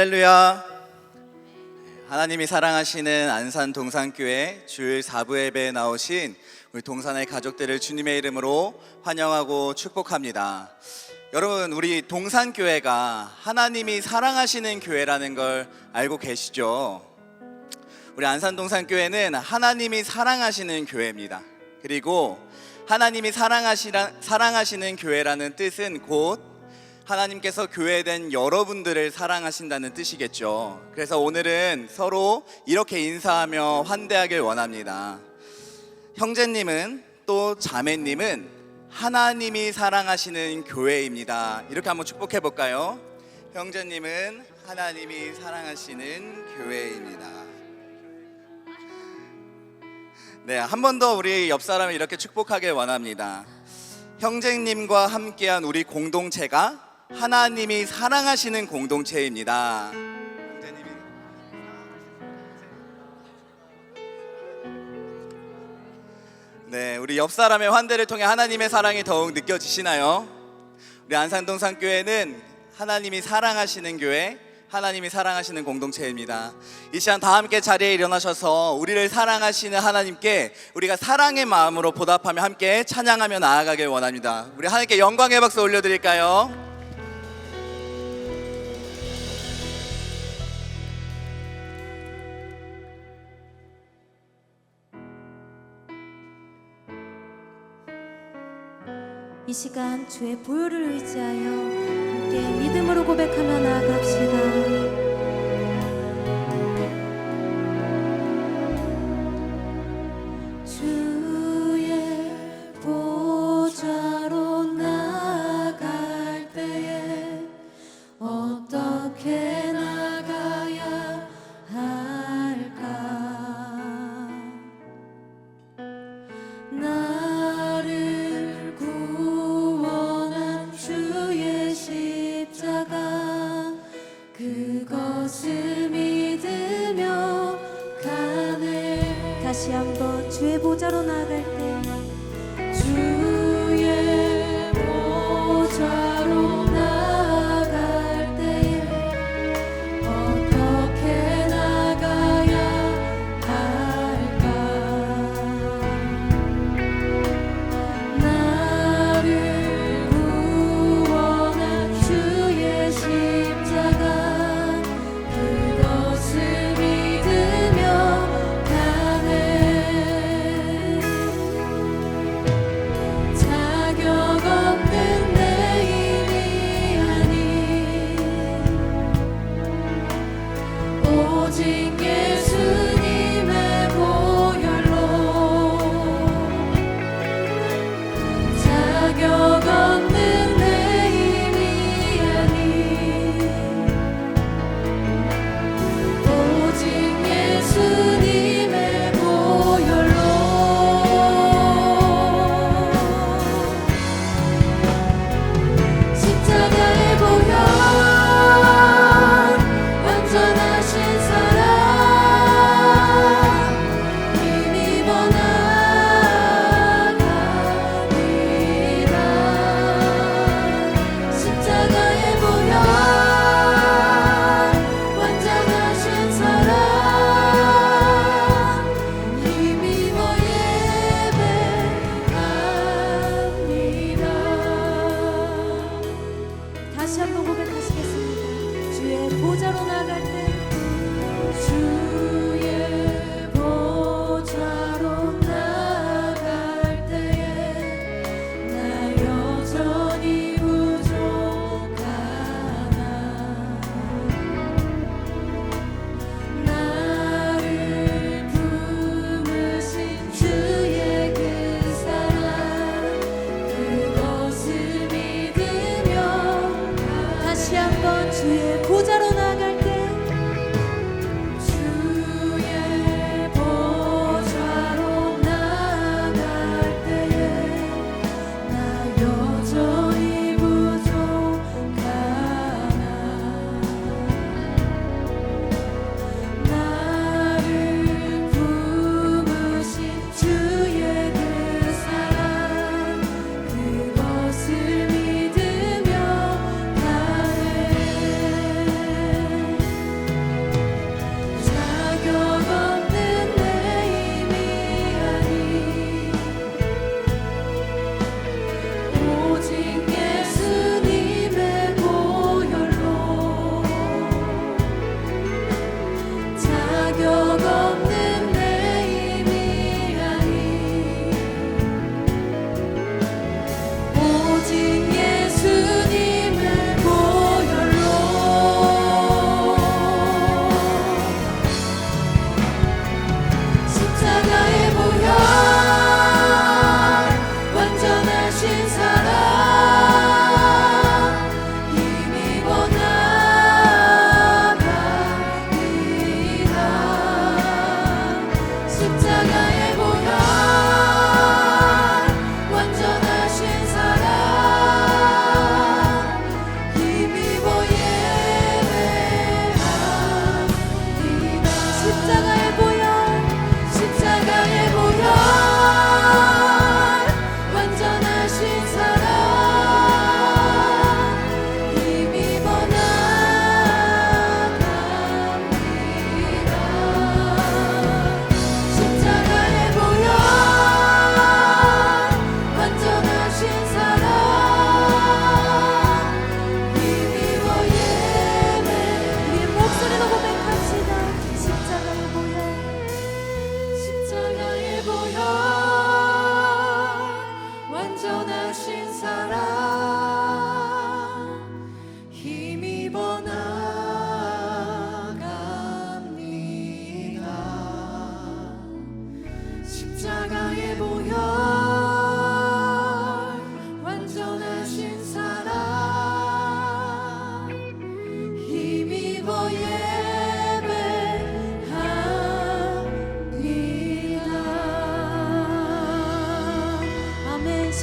할렐루야. 하나님이 사랑하시는 안산 동산교회 주일 4부 예배에 나오신 우리 동산의 가족들을 주님의 이름으로 환영하고 축복합니다. 여러분, 우리 동산교회가 하나님이 사랑하시는 교회라는 걸 알고 계시죠? 우리 안산 동산교회는 하나님이 사랑하시는 교회입니다. 그리고 하나님이 사랑하시는 교회라는 뜻은 곧 하나님께서 교회된 여러분들을 사랑하신다는 뜻이겠죠. 그래서 오늘은 서로 이렇게 인사하며 환대하길 원합니다. 형제님은 또 자매님은 하나님이 사랑하시는 교회입니다. 이렇게 한번 축복해 볼까요? 형제님은 하나님이 사랑하시는 교회입니다. 네, 한 번 더 우리 옆 사람을 이렇게 축복하길 원합니다. 형제님과 함께한 우리 공동체가 하나님이 사랑하시는 공동체입니다. 형제님이 네, 우리 옆 사람의 환대를 통해 하나님의 사랑이 더욱 느껴지시나요? 우리 안산동산교회는 하나님이 사랑하시는 교회, 하나님이 사랑하시는 공동체입니다. 이 시간 다 함께 자리에 일어나셔서 우리를 사랑하시는 하나님께 우리가 사랑의 마음으로 보답하며 함께 찬양하며 나아가길 원합니다. 우리 하나님께 영광의 박수 올려드릴까요? 이 시간 주의 보혈을 의지하여 함께 믿음으로 고백하며 나아갑시다. 다시 한번 주의 보좌로 나아갈 때 주의 보좌로 나아갈 때 어떻게 나가야 할까? 나를 구원한 주의 십자가 그것을 믿으며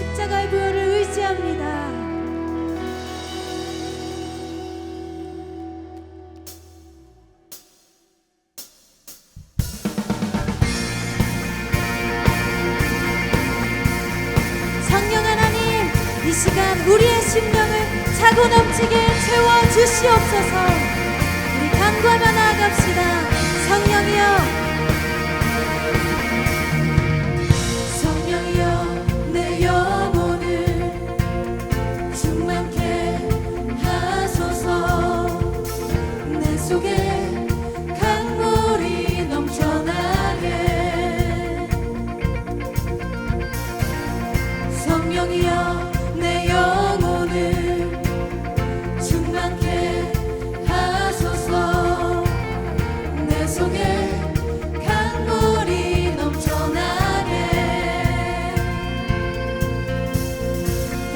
십자가의 보혈을 의지합니다. 성령 하나님, 이 시간 우리의 심령을 차고 넘치게 채워주시옵소서. 우리 간구하며 나아갑시다. 성령이여, 성령이여, 내 영혼을 충만케 하소서. 내 속에 강물이 넘쳐나게. 성령이여, 내 영혼을 충만케 하소서. 내 속에 강물이 넘쳐나게.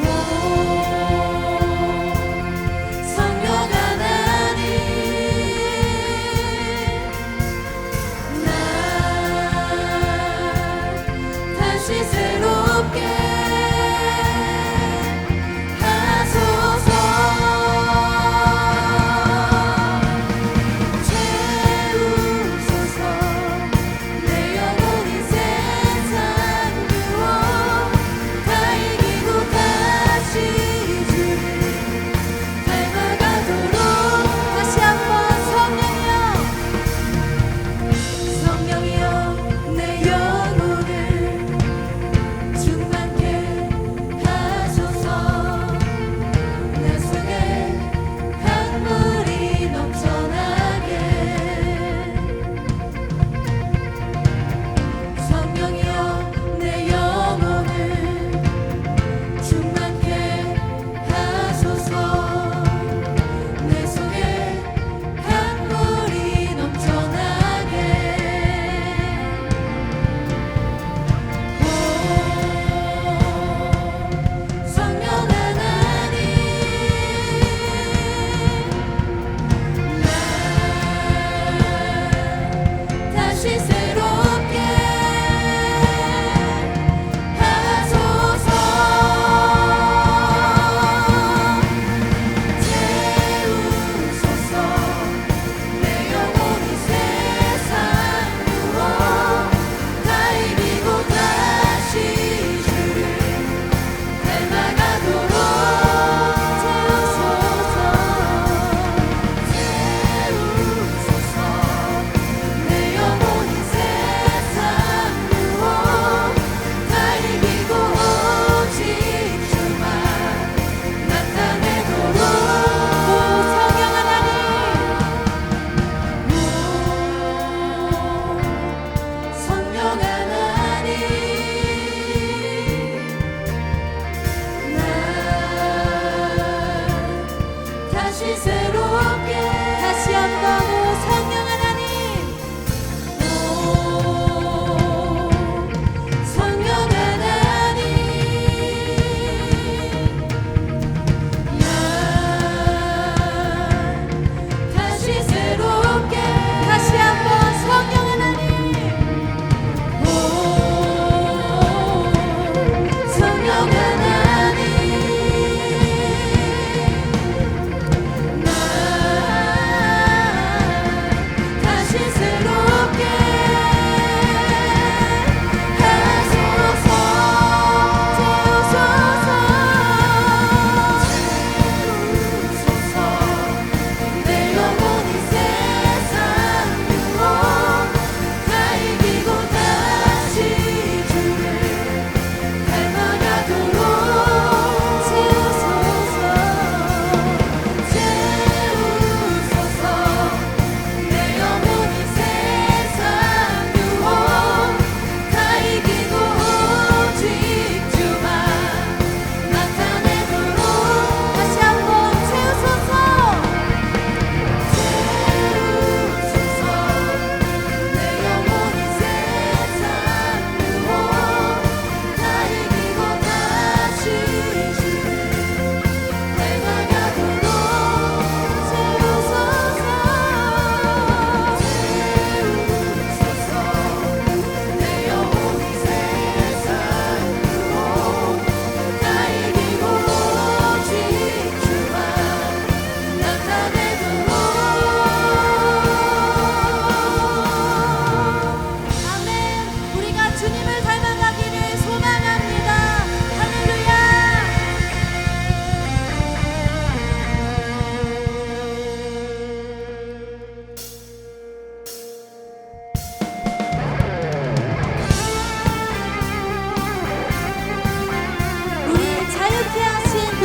오, 성령 하나님, 날 다시 새롭게 하소서. 채우소서. 내 영혼이 세상 두어 다 이기고 다시 주를 닮아가도록. 다시 한번 성령이여, 성령이여, 내 영혼을 충만케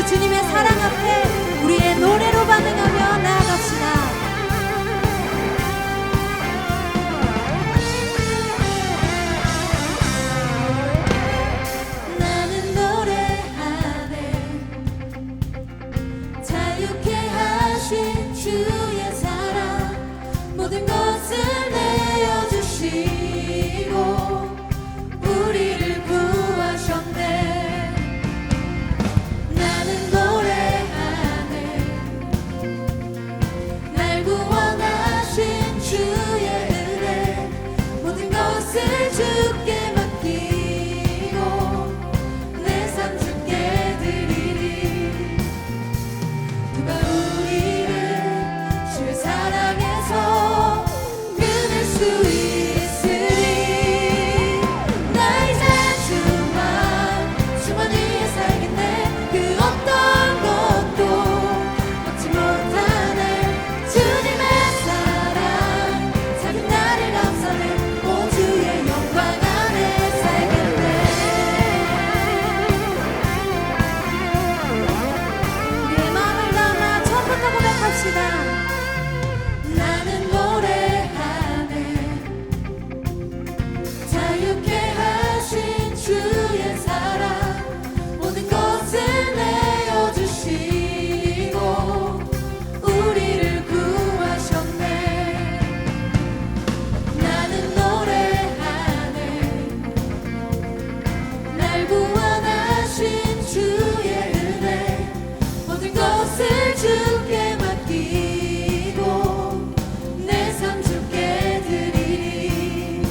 주님의 사랑 앞에 우리의 노래로 반응하며 나아갑시다. 나는 노래하네 자유케 하신 주의 사랑 모든 것을 내어주시고 우리를 구하셨네. 나는 노래하네 날 구원하신 주의 은혜 모든 것을 주께 맡기고 내 삶 주께 드리리. 누가 우리를 주의 사랑에서 끊을 수 있으리. 나 이제 주만 위에 살겠네. 그 어떤 것도 막지 못하네. 주님의 사랑 작은 나를 감싸네. 오 주의 영광 안에 살겠네. 우리의 마음을 담아 처음부터 고백합시다. 나는 노래하네 자유케 하신 주의 사랑 모든 것을 내어주시고 우리를 구하셨네. 나는 노래하네 날 구원하신 주의 은혜 모든 것을 주께 맡기고 내 삶 주께 드리리.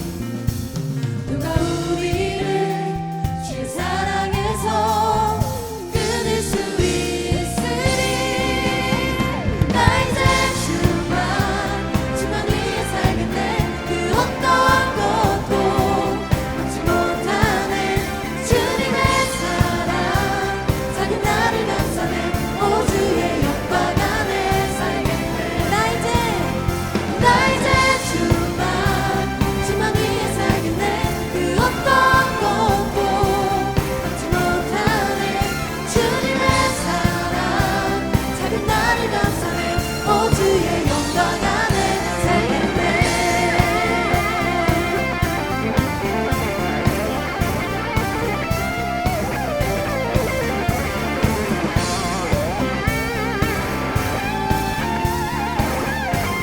누가 우리를 주의 사랑에서 끊을 수 있으리. 나 이제 주만 위에 살겠네. 그 어떤 것도 막지 못하네. 주님의 사랑 작은 나를 감싸네. 오 주의 영광 안에 살겠네. 나 이제 주만 위에 살겠네. 그 어떤 것도 막지 못하네. 주님의 사랑 작은 나를 감싸네. 오 주의 영광 안에 살겠네.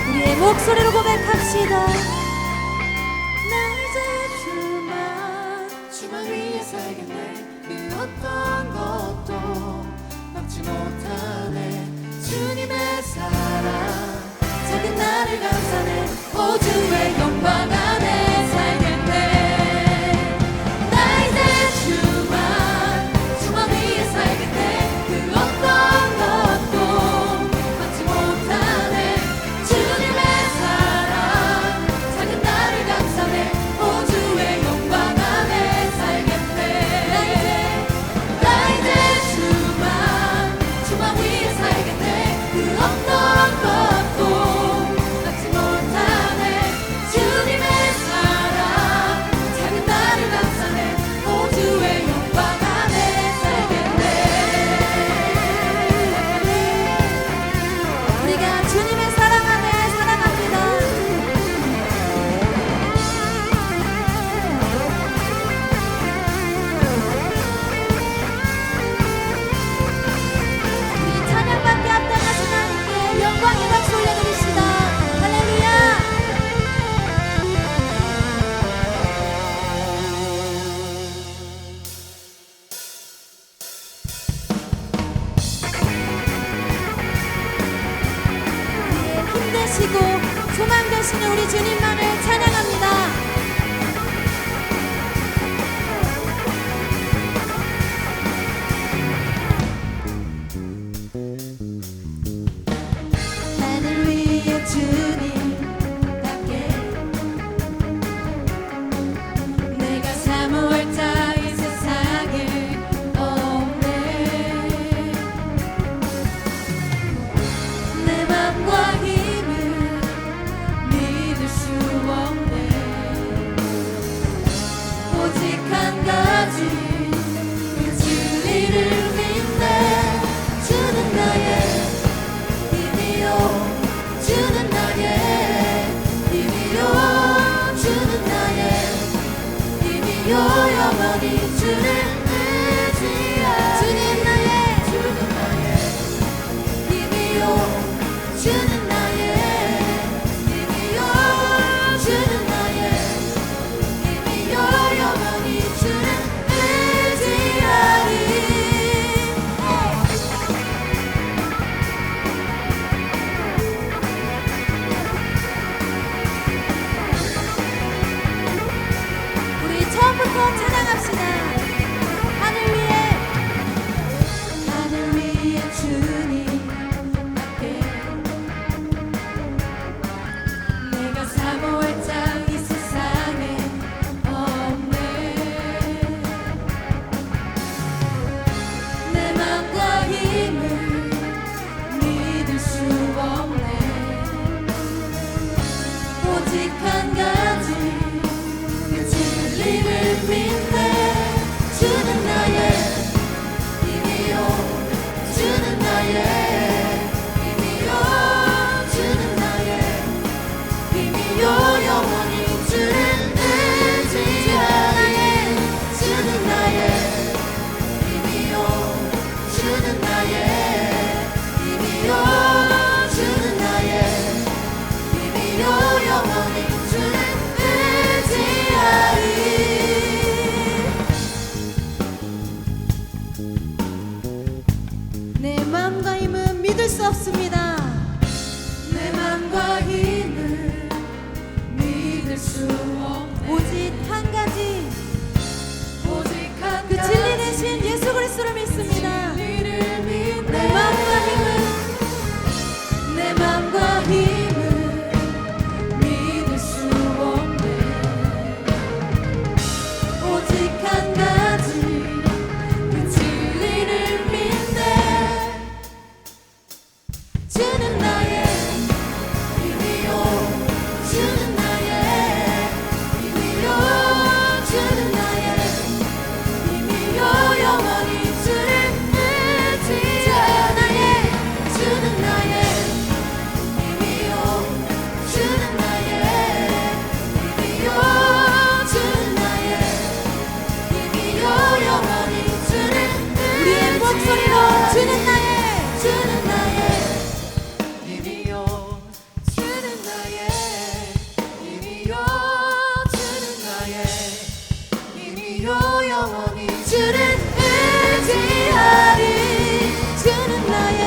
우리의 목소리로 고백합시다. 나 이제 주만 위에 살겠네. 그 어떤 것도 막지 못하네. 주님의 사랑 작은 나를 감싸네. 오 주의 영광 안에 살겠네. 나 이제 주만 위에 살겠네. 그 어떤 것도 막지 못하네. 주님의 사랑 작은 나를 감싸네. 오 주의 영광 안에 살겠네. 나 이제 주만 위에 살겠네. 그 어떤 것도 막지 못하네. 주님의 사랑 작은 나를 감싸네. 오 주의 영광 안에 살겠네. 우리가 주님의 사랑 안에 살아갑니다. 우리 찬양받게 합당하신 하나님께 영광의 박수 올려드립시다. 할렐루야. 우리의 힘 되시고 소망 되시는 우리 주님만을 찬양합니다. 하늘 위에 주님답게 내가 사모할 자 이 세상에 없네. 내 맘과 힘을 믿을 수 믿을 수 없습니다. 내 맘과 힘을 믿을 수 없네. 오직 한 가지, 오직 한 그 가지 진리 대신 예수 그리스도를 믿습니다. 진리를 믿네. 내 마음과 힘을, 내 맘과 힘을 믿을 수 없네. 오직 한 가지 그 진리를 믿네. 주는 나의 힘이요, 주는 나의 힘이요, 주는 나의 힘이요, 영원히 주를 의지하네. 주는 나의 힘이요, 주는 나의 힘이요, 주는 나의 힘이요, 영원히 주를 우리의 목소리로 주는 나의 힘이요, 주는 나의 힘이요, 주는 나의 힘이요, 영원히 주를 의지하리. 주는 나의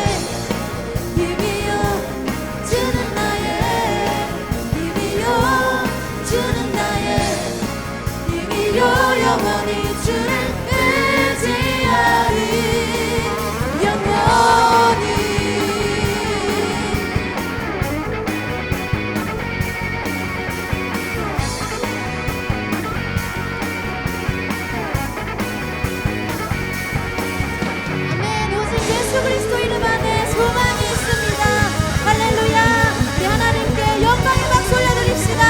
힘이요, 주는 나의 힘이요, 주는 나의 힘이요, 영원히 주를 의지하리. 영원히. 아멘. 오직 예수 그리스도 이름 안에 소망이 있습니다. 할렐루야. 우리 하나님께 영광의 박수 올려드립시다.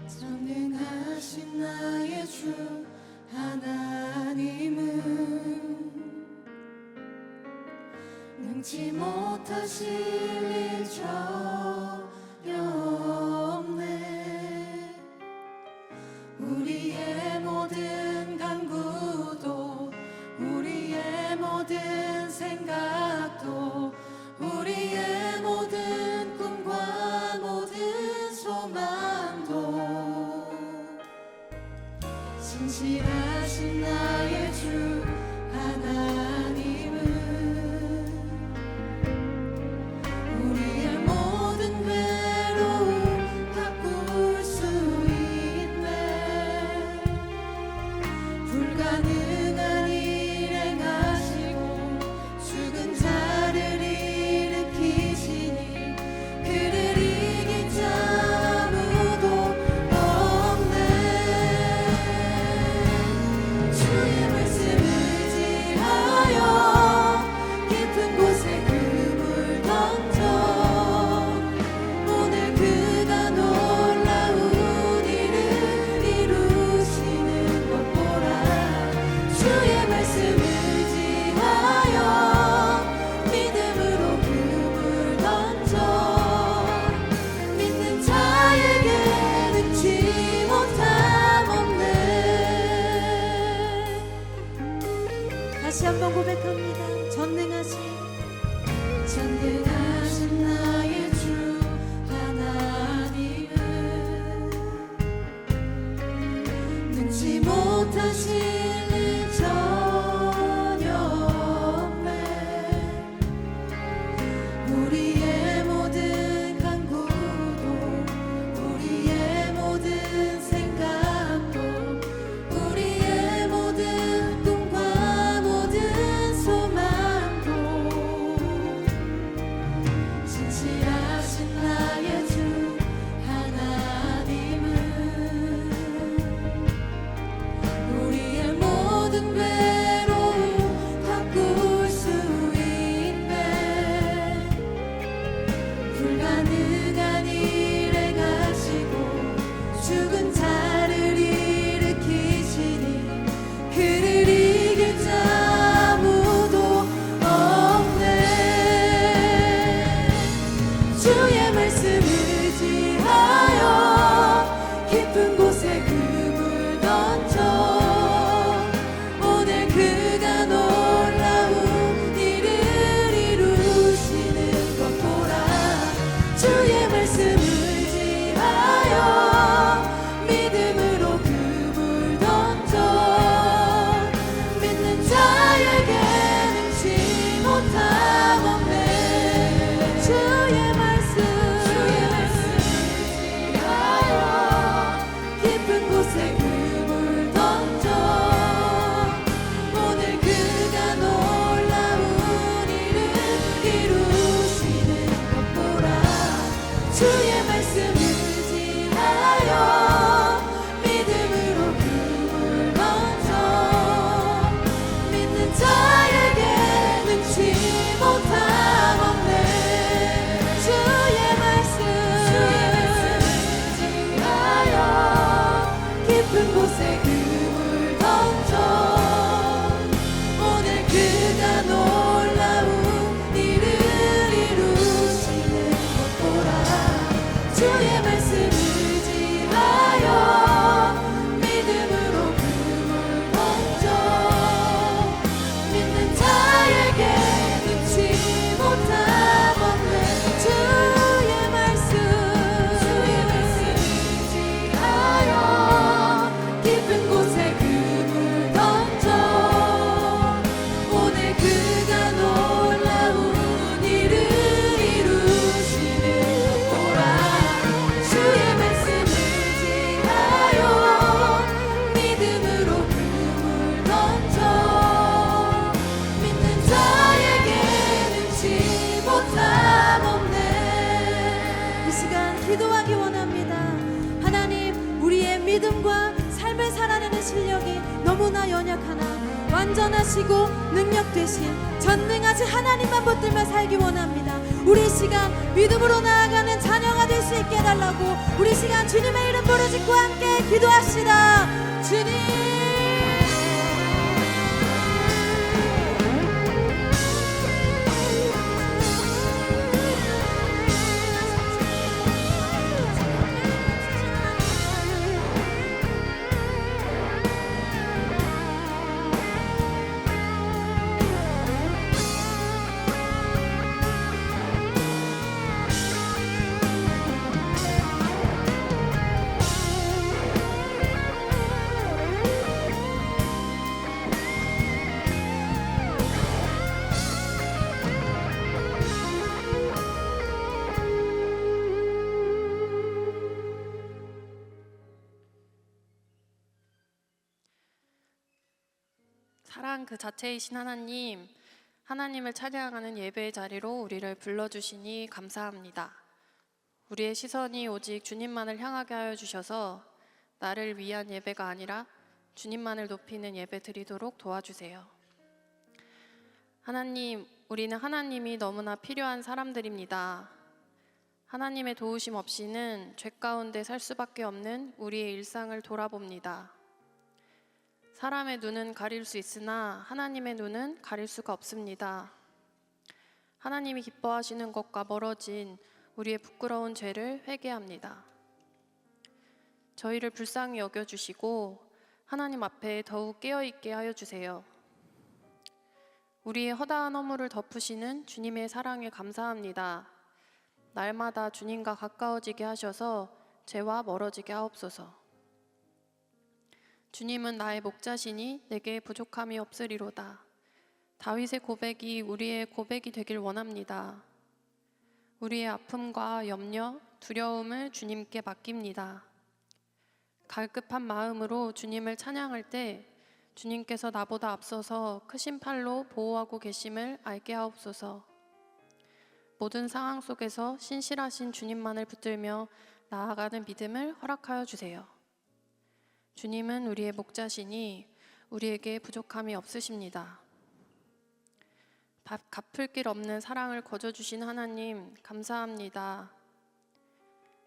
전능하신 나의 주 하나님은 능치 못하실 일 전혀 없네. 우리의 모든 간구도, 우리의 모든 생각도, 우리의 모든 꿈과 모든 소망도 신실하신 나의 주 하나님은 우리의 모든 괴로움 바꿀 수 있네. 불가능한 일 행하시고 죽은 자를 일으키시니 그를 이긴 자 아무도 없네. 주의 말씀 의지하여 깊은 곳에 그물 던져 오늘 그가 놀라운 일을 이루시는 것 보라. 주의 말씀 의지하여 믿음으로 그물 던져 믿는 자에게 능치 못함 없네. 다시 한번 고백합니다. 전능하신 나의 주 하나님은 능치 못하실 일 전혀 없네. 우리의 모든 간구도, 우리의 모든 생각도, 우리의 모든 꿈과 모든 소망도 신실하신 나의 주 하나님은 우리의 모든 괴로움 바꿀 수 있네. 마음과 삶을 살아내는 실력이 너무나 연약하나 완전하시고 능력 되신 전능하신 하나님만 붙들며 살기 원합니다. 우리 시간 믿음으로 나아가는 자녀가 될 수 있게 해달라고 우리 시간 주님의 이름 부르짖고 함께 기도합시다. 주님, 사랑 그 자체이신 하나님, 하나님을 찬양하는 예배의 자리로 우리를 불러주시니 감사합니다. 우리의 시선이 오직 주님만을 향하게 하여 주셔서 나를 위한 예배가 아니라 주님만을 높이는 예배 드리도록 도와주세요. 하나님, 우리는 하나님이 너무나 필요한 사람들입니다. 하나님의 도우심 없이는 죄 가운데 살 수밖에 없는 우리의 일상을 돌아봅니다. 사람의 눈은 가릴 수 있으나 하나님의 눈은 가릴 수가 없습니다. 하나님이 기뻐하시는 것과 멀어진 우리의 부끄러운 죄를 회개합니다. 저희를 불쌍히 여겨주시고 하나님 앞에 더욱 깨어있게 하여 주세요. 우리의 허다한 허물을 덮으시는 주님의 사랑에 감사합니다. 날마다 주님과 가까워지게 하셔서 죄와 멀어지게 하옵소서. 주님은 나의 목자시니 내게 부족함이 없으리로다. 다윗의 고백이 우리의 고백이 되길 원합니다. 우리의 아픔과 염려, 두려움을 주님께 맡깁니다. 갈급한 마음으로 주님을 찬양할 때 주님께서 나보다 앞서서 크신 팔로 보호하고 계심을 알게 하옵소서. 모든 상황 속에서 신실하신 주님만을 붙들며 나아가는 믿음을 허락하여 주세요. 주님은 우리의 목자시니 우리에게 부족함이 없으십니다. 갚을 길 없는 사랑을 거저주신 하나님 감사합니다.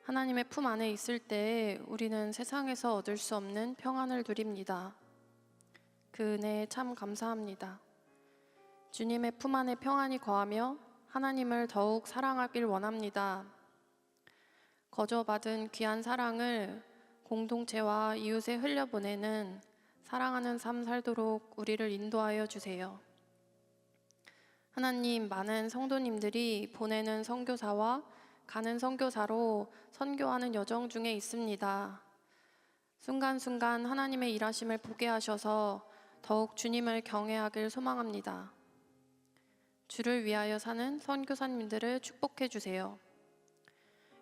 하나님의 품 안에 있을 때 우리는 세상에서 얻을 수 없는 평안을 누립니다. 그 은혜에 참 감사합니다. 주님의 품 안에 평안이 거하며 하나님을 더욱 사랑하길 원합니다. 거저받은 귀한 사랑을 공동체와 이웃에 흘려보내는 사랑하는 삶 살도록 우리를 인도하여 주세요. 하나님, 많은 성도님들이 보내는 선교사와 가는 선교사로 선교하는 여정 중에 있습니다. 순간순간 하나님의 일하심을 보게 하셔서 더욱 주님을 경외하길 소망합니다. 주를 위하여 사는 선교사님들을 축복해 주세요.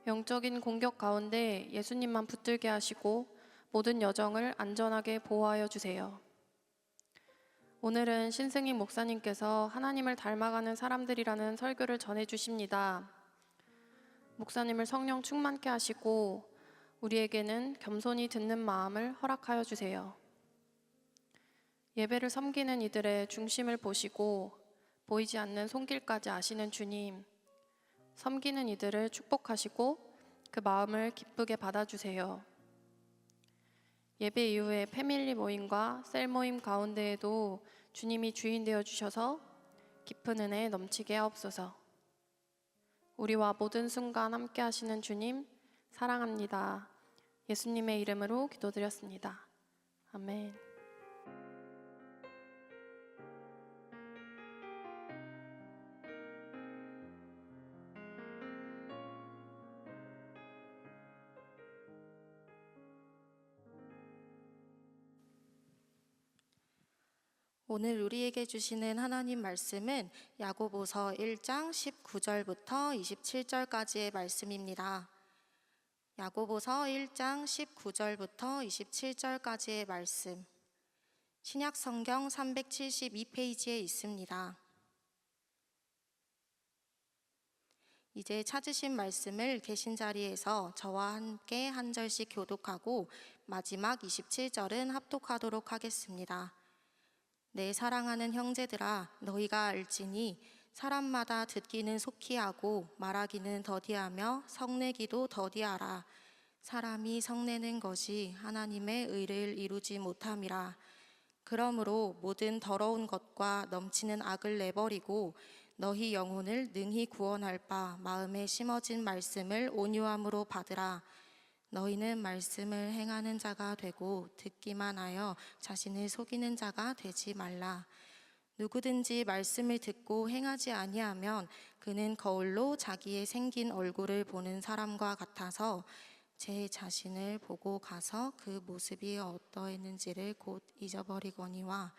영적인 공격 가운데 예수님만 붙들게 하시고 모든 여정을 안전하게 보호하여 주세요. 오늘은 신승익 목사님께서 하나님을 닮아가는 사람들이라는 설교를 전해 주십니다. 목사님을 성령 충만케 하시고 우리에게는 겸손히 듣는 마음을 허락하여 주세요. 예배를 섬기는 이들의 중심을 보시고 보이지 않는 손길까지 아시는 주님, 섬기는 이들을 축복하시고 그 마음을 기쁘게 받아주세요. 예배 이후에 패밀리 모임과 셀 모임 가운데에도 주님이 주인 되어 주셔서 깊은 은혜에 넘치게 하옵소서. 우리와 모든 순간 함께 하시는 주님 사랑합니다. 예수님의 이름으로 기도드렸습니다. 아멘. 오늘 우리에게 주시는 하나님 말씀은 야고보서 1장 19절부터 27절까지의 말씀입니다. 야고보서 1장 19절부터 27절까지의 말씀, 신약 성경 372페이지에 있습니다. 이제 찾으신 말씀을 계신 자리에서 저와 함께 한 절씩 교독하고 마지막 27절은 합독하도록 하겠습니다. 내 사랑하는 형제들아, 너희가 알지니 사람마다 듣기는 속히 하고 말하기는 더디하며 성내기도 더디하라. 사람이 성내는 것이 하나님의 의를 이루지 못함이라. 그러므로 모든 더러운 것과 넘치는 악을 내버리고 너희 영혼을 능히 구원할 바 마음에 심어진 말씀을 온유함으로 받으라. 너희는 말씀을 행하는 자가 되고 듣기만 하여 자신을 속이는 자가 되지 말라. 누구든지 말씀을 듣고 행하지 아니하면 그는 거울로 자기의 생긴 얼굴을 보는 사람과 같아서 제 자신을 보고 가서 그 모습이 어떠했는지를 곧 잊어버리거니와,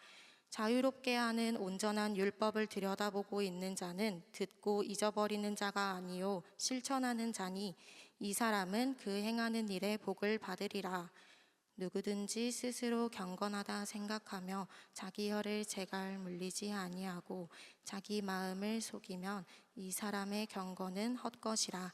자유롭게 하는 온전한 율법을 들여다보고 있는 자는 듣고 잊어버리는 자가 아니요 실천하는 자니 이 사람은 그 행하는 일에 복을 받으리라. 누구든지 스스로 경건하다 생각하며 자기 혀를 제갈 물리지 아니하고 자기 마음을 속이면 이 사람의 경건은 헛것이라.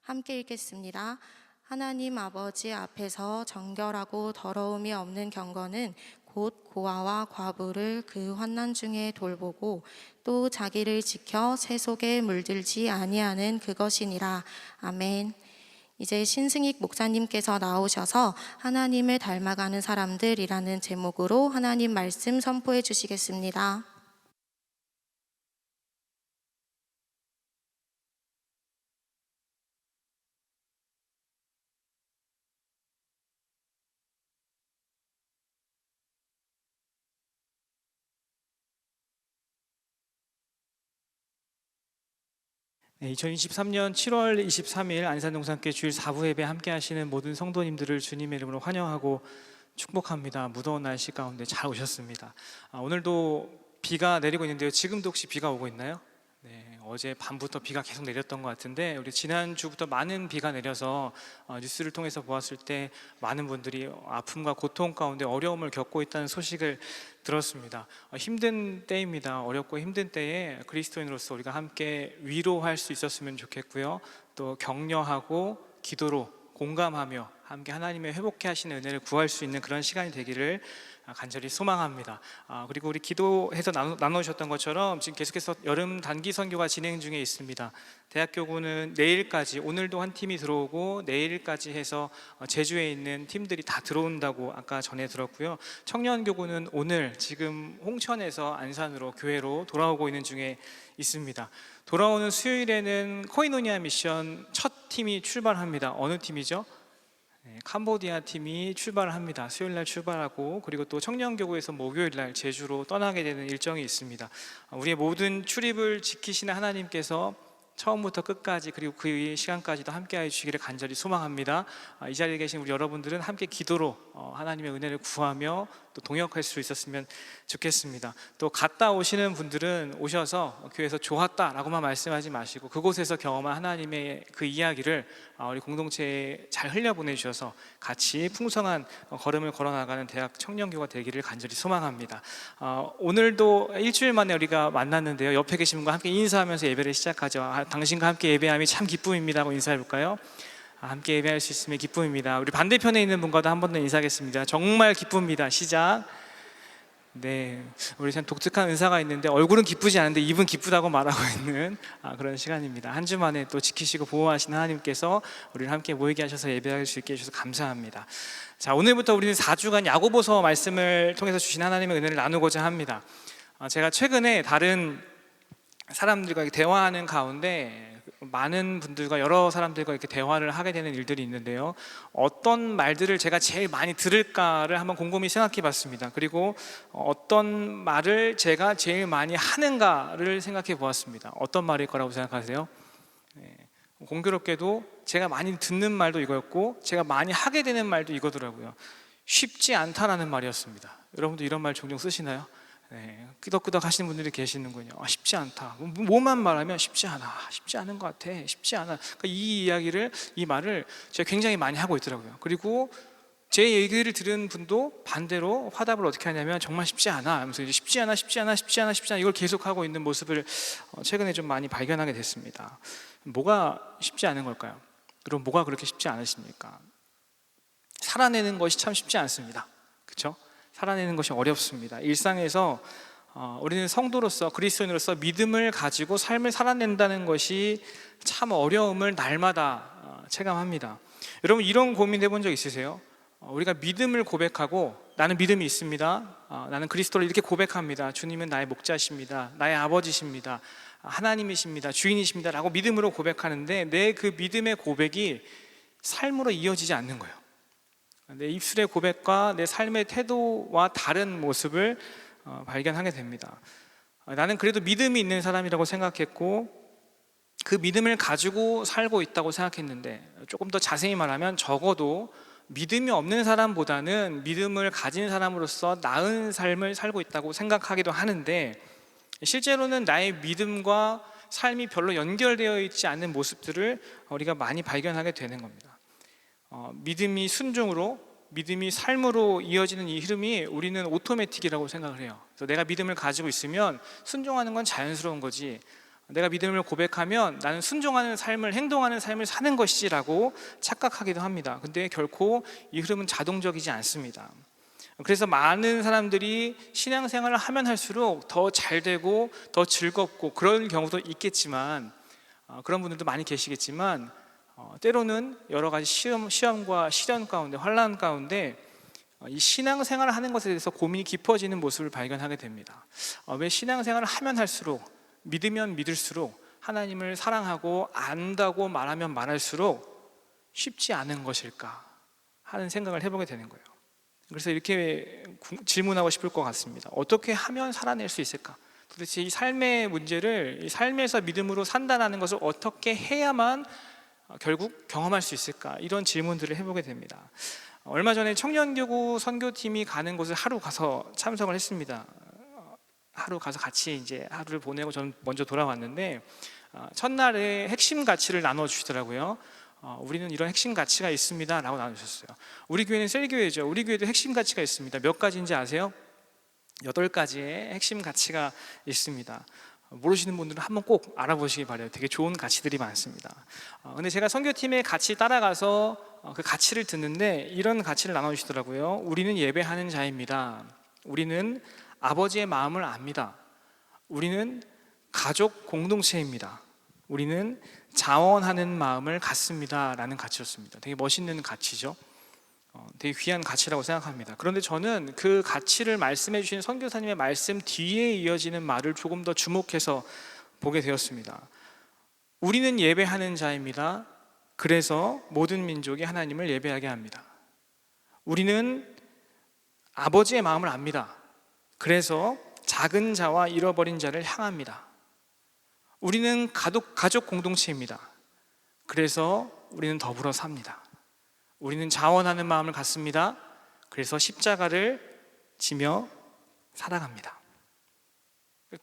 함께 읽겠습니다. 하나님 아버지 앞에서 정결하고 더러움이 없는 경건은 곧 고아와 과부를 그 환난 중에 돌보고 또 자기를 지켜 새 속에 물들지 아니하는 그것이니라. 아멘. 이제 신승익 목사님께서 나오셔서 하나님을 닮아가는 사람들이라는 제목으로 하나님 말씀 선포해 주시겠습니다. 네, 2023년 7월 23일 안산동산교회 주일 4부 예배 함께 하시는 모든 성도님들을 주님의 이름으로 환영하고 축복합니다. 무더운 날씨 가운데 잘 오셨습니다. 오늘도 비가 내리고 있는데요. 지금도 혹시 비가 오고 있나요? 네, 어제 밤부터 비가 계속 내렸던 것 같은데 우리 지난주부터 많은 비가 내려서 뉴스를 통해서 보았을 때 많은 분들이 아픔과 고통 가운데 어려움을 겪고 있다는 소식을 들었습니다. 힘든 때입니다. 어렵고 힘든 때에 그리스도인으로서 우리가 함께 위로할 수 있었으면 좋겠고요. 또 격려하고 기도로 공감하며 함께 하나님의 회복케 하시는 은혜를 구할 수 있는 그런 시간이 되기를 간절히 소망합니다. 그리고 우리 기도해서 나누셨던 것처럼 지금 계속해서 여름 단기 선교가 진행 중에 있습니다. 대학교구는 내일까지, 오늘도 한 팀이 들어오고 내일까지 해서 제주에 있는 팀들이 다 들어온다고 아까 전에 들었고요. 청년교구는 오늘 지금 홍천에서 안산으로 교회로 돌아오고 있는 중에 있습니다. 돌아오는 수요일에는 코이노니아 미션 첫 팀이 출발합니다. 어느 팀이죠? 네, 캄보디아 팀이 출발을 합니다. 수요일날 출발하고 그리고 또 청년교구에서 목요일날 제주로 떠나게 되는 일정이 있습니다. 우리의 모든 출입을 지키시는 하나님께서 처음부터 끝까지 그리고 그 시간까지도 함께해 주시기를 간절히 소망합니다. 이 자리에 계신 우리 여러분들은 함께 기도로 하나님의 은혜를 구하며 또 동역할 수 있었으면 좋겠습니다. 또 갔다 오시는 분들은 오셔서 교회에서 좋았다라고만 말씀하지 마시고 그곳에서 경험한 하나님의 그 이야기를 우리 공동체에 잘 흘려보내주셔서 같이 풍성한 걸음을 걸어나가는 대학 청년교가 되기를 간절히 소망합니다. 오늘도 일주일 만에 우리가 만났는데요. 옆에 계신 분과 함께 인사하면서 예배를 시작하죠. 당신과 함께 예배함이 참 기쁨입니다 하고 인사해볼까요? 함께 예배할 수 있음에 기쁨입니다. 우리 반대편에 있는 분과도 한 번 더 인사하겠습니다. 정말 기쁩니다. 시작. 네, 우리 참 독특한 은사가 있는데 얼굴은 기쁘지 않은데 입은 기쁘다고 말하고 있는 그런 시간입니다. 한 주 만에 또 지키시고 보호하시는 하나님께서 우리를 함께 모이게 하셔서 예배할 수 있게 해주셔서 감사합니다. 자, 오늘부터 우리는 4주간 야고보서 말씀을 통해서 주신 하나님의 은혜를 나누고자 합니다. 제가 최근에 다른 사람들과 대화하는 가운데 많은 분들과 여러 사람들과 이렇게 대화를 하게 되는 일들이 있는데요. 어떤 말들을 제가 제일 많이 들을까를 한번 곰곰이 생각해 봤습니다. 그리고 어떤 말을 제가 제일 많이 하는가를 생각해 보았습니다. 어떤 말일 거라고 생각하세요? 네. 공교롭게도 제가 많이 듣는 말도 이거였고 제가 많이 하게 되는 말도 이거더라고요. 쉽지 않다라는 말이었습니다. 여러분도 이런 말 종종 쓰시나요? 네, 끄덕끄덕 하시는 분들이 계시는군요. 쉽지 않다. 뭐만 말하면 쉽지 않아. 쉽지 않은 것 같아. 쉽지 않아. 그러니까 이 이야기를, 이 말을 제가 굉장히 많이 하고 있더라고요. 그리고 제 얘기를 들은 분도 반대로 화답을 어떻게 하냐면 정말 쉽지 않아 하면서 이제 쉽지 않아 이걸 계속하고 있는 모습을 최근에 좀 많이 발견하게 됐습니다. 뭐가 쉽지 않은 걸까요? 그럼 뭐가 그렇게 쉽지 않으십니까? 살아내는 것이 참 쉽지 않습니다. 그렇죠? 살아내는 것이 어렵습니다. 일상에서 우리는 성도로서 그리스도인으로서 믿음을 가지고 삶을 살아낸다는 것이 참 어려움을 날마다 체감합니다. 여러분 이런 고민 해본 적 있으세요? 우리가 믿음을 고백하고 나는 믿음이 있습니다. 나는 그리스도를 이렇게 고백합니다. 주님은 나의 목자십니다. 나의 아버지십니다. 하나님이십니다. 주인이십니다. 라고 믿음으로 고백하는데 내 그 믿음의 고백이 삶으로 이어지지 않는 거예요. 내 입술의 고백과 내 삶의 태도와 다른 모습을 발견하게 됩니다. 나는 그래도 믿음이 있는 사람이라고 생각했고 그 믿음을 가지고 살고 있다고 생각했는데 조금 더 자세히 말하면 적어도 믿음이 없는 사람보다는 믿음을 가진 사람으로서 나은 삶을 살고 있다고 생각하기도 하는데 실제로는 나의 믿음과 삶이 별로 연결되어 있지 않는 모습들을 우리가 많이 발견하게 되는 겁니다. 믿음이 순종으로, 믿음이 삶으로 이어지는 이 흐름이 우리는 오토매틱이라고 생각을 해요. 그래서 내가 믿음을 가지고 있으면 순종하는 건 자연스러운 거지, 내가 믿음을 고백하면 나는 순종하는 삶을, 행동하는 삶을 사는 것이라고 착각하기도 합니다. 근데 결코 이 흐름은 자동적이지 않습니다. 그래서 많은 사람들이 신앙생활을 하면 할수록 더 잘 되고 더 즐겁고 그런 경우도 있겠지만, 그런 분들도 많이 계시겠지만 때로는 여러 가지 시험과 시련 가운데, 환난 가운데 이 신앙생활을 하는 것에 대해서 고민이 깊어지는 모습을 발견하게 됩니다. 왜 신앙생활을 하면 할수록, 믿으면 믿을수록, 하나님을 사랑하고 안다고 말하면 말할수록 쉽지 않은 것일까 하는 생각을 해보게 되는 거예요. 그래서 이렇게 질문하고 싶을 것 같습니다. 어떻게 하면 살아낼 수 있을까? 도대체 이 삶의 문제를, 이 삶에서 믿음으로 산다는 것을 어떻게 해야만 결국 경험할 수 있을까? 이런 질문들을 해보게 됩니다. 얼마 전에 청년교구 선교팀이 가는 곳을 하루 가서 참석을 했습니다. 하루 가서 같이 이제 하루를 보내고 저는 먼저 돌아왔는데 첫날에 핵심 가치를 나눠주시더라고요. 우리는 이런 핵심 가치가 있습니다 라고 나눠주셨어요. 우리 교회는 셀교회죠. 우리 교회도 핵심 가치가 있습니다. 몇 가지인지 아세요? 8가지의 핵심 가치가 있습니다. 모르시는 분들은 한번 꼭 알아보시기 바라요. 되게 좋은 가치들이 많습니다. 근데 제가 선교팀에 같이 따라가서 그 가치를 듣는데 이런 가치를 나눠주시더라고요. 우리는 예배하는 자입니다. 우리는 아버지의 마음을 압니다. 우리는 가족 공동체입니다. 우리는 자원하는 마음을 갖습니다 라는 가치였습니다. 되게 멋있는 가치죠. 되게 귀한 가치라고 생각합니다. 그런데 저는 그 가치를 말씀해 주신 선교사님의 말씀 뒤에 이어지는 말을 조금 더 주목해서 보게 되었습니다. 우리는 예배하는 자입니다. 그래서 모든 민족이 하나님을 예배하게 합니다. 우리는 아버지의 마음을 압니다. 그래서 작은 자와 잃어버린 자를 향합니다. 우리는 가족 공동체입니다. 그래서 우리는 더불어 삽니다. 우리는 자원하는 마음을 갖습니다. 그래서 십자가를 지며 살아갑니다.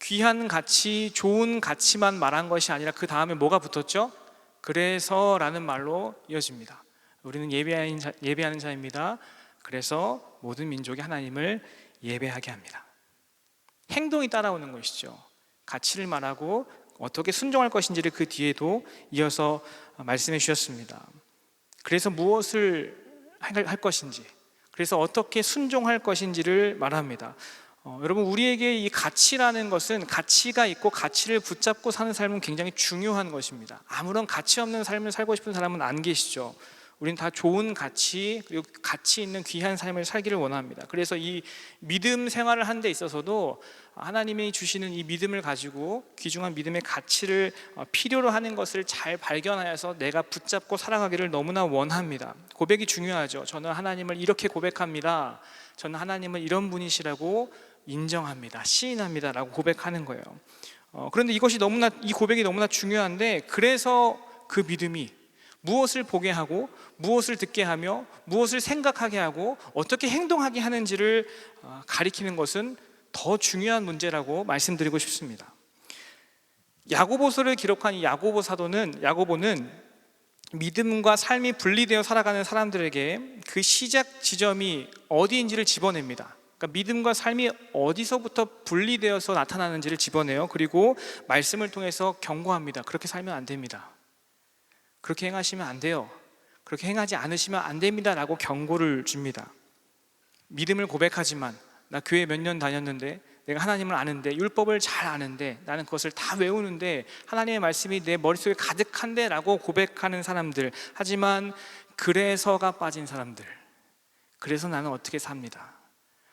귀한 가치, 좋은 가치만 말한 것이 아니라 그 다음에 뭐가 붙었죠? 그래서라는 말로 이어집니다. 우리는 예배하는 자입니다. 그래서 모든 민족이 하나님을 예배하게 합니다. 행동이 따라오는 것이죠. 가치를 말하고 어떻게 순종할 것인지를 그 뒤에도 이어서 말씀해 주셨습니다. 그래서 무엇을 할 것인지, 그래서 어떻게 순종할 것인지를 말합니다. 여러분, 우리에게 이 가치라는 것은, 가치가 있고 가치를 붙잡고 사는 삶은 굉장히 중요한 것입니다. 아무런 가치 없는 삶을 살고 싶은 사람은 안 계시죠. 우리는 다 좋은 가치, 그리고 가치 있는 귀한 삶을 살기를 원합니다. 그래서 이 믿음 생활을 하는 데 있어서도 하나님이 주시는 이 믿음을 가지고 귀중한 믿음의 가치를 필요로 하는 것을 잘 발견하여서 내가 붙잡고 살아가기를 너무나 원합니다. 고백이 중요하죠. 저는 하나님을 이렇게 고백합니다. 저는 하나님을 이런 분이시라고 인정합니다. 시인합니다 라고 고백하는 거예요. 그런데 이 고백이 너무나 중요한데, 그래서 그 믿음이 무엇을 보게 하고 무엇을 듣게 하며 무엇을 생각하게 하고 어떻게 행동하게 하는지를 가리키는 것은 더 중요한 문제라고 말씀드리고 싶습니다. 야고보서를 기록한 이 야고보는 믿음과 삶이 분리되어 살아가는 사람들에게 그 시작 지점이 어디인지를 집어냅니다. 그러니까 믿음과 삶이 어디서부터 분리되어서 나타나는지를 집어내요. 그리고 말씀을 통해서 경고합니다. 그렇게 살면 안 됩니다. 그렇게 행하시면 안 돼요. 그렇게 행하지 않으시면 안 됩니다 라고 경고를 줍니다. 믿음을 고백하지만 나 교회 몇 년 다녔는데, 내가 하나님을 아는데, 율법을 잘 아는데, 나는 그것을 다 외우는데, 하나님의 말씀이 내 머릿속에 가득한데 라고 고백하는 사람들, 하지만 그래서가 빠진 사람들, 그래서 나는 어떻게 삽니다,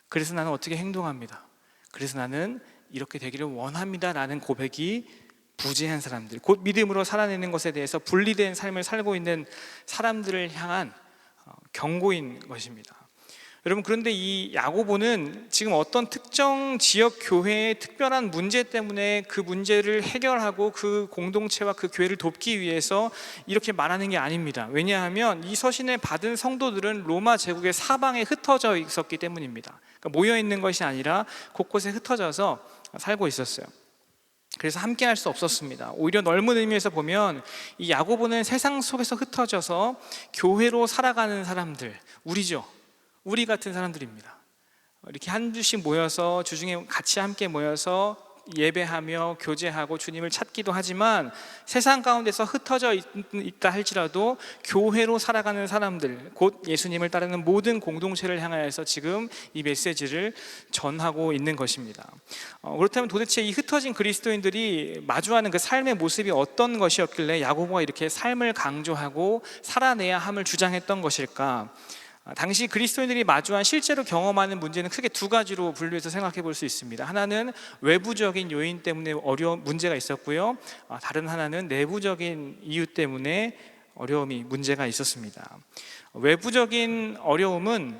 그래서 나는 어떻게 행동합니다, 그래서 나는 이렇게 되기를 원합니다 라는 고백이 부재한 사람들, 곧 믿음으로 살아내는 것에 대해서 분리된 삶을 살고 있는 사람들을 향한 경고인 것입니다. 여러분, 그런데 이 야고보는 지금 어떤 특정 지역 교회의 특별한 문제 때문에 그 문제를 해결하고 그 공동체와 그 교회를 돕기 위해서 이렇게 말하는 게 아닙니다. 왜냐하면 이 서신을 받은 성도들은 로마 제국의 사방에 흩어져 있었기 때문입니다. 그러니까 모여 있는 것이 아니라 곳곳에 흩어져서 살고 있었어요. 그래서 함께 할 수 없었습니다. 오히려 넓은 의미에서 보면 이 야고보는 세상 속에서 흩어져서 교회로 살아가는 사람들, 우리 같은 사람들입니다. 이렇게 한두씩 모여서 주중에 같이 함께 모여서 예배하며 교제하고 주님을 찾기도 하지만 세상 가운데서 흩어져 있다 할지라도 교회로 살아가는 사람들, 곧 예수님을 따르는 모든 공동체를 향하여서 지금 이 메시지를 전하고 있는 것입니다. 그렇다면 도대체 이 흩어진 그리스도인들이 마주하는 그 삶의 모습이 어떤 것이었길래 야고보가 이렇게 삶을 강조하고 살아내야 함을 주장했던 것일까? 당시 그리스도인들이 마주한 실제로 경험하는 문제는 크게 두 가지로 분류해서 생각해 볼 수 있습니다. 하나는 외부적인 요인 때문에 어려운 문제가 있었고요, 다른 하나는 내부적인 이유 때문에 문제가 있었습니다. 외부적인 어려움은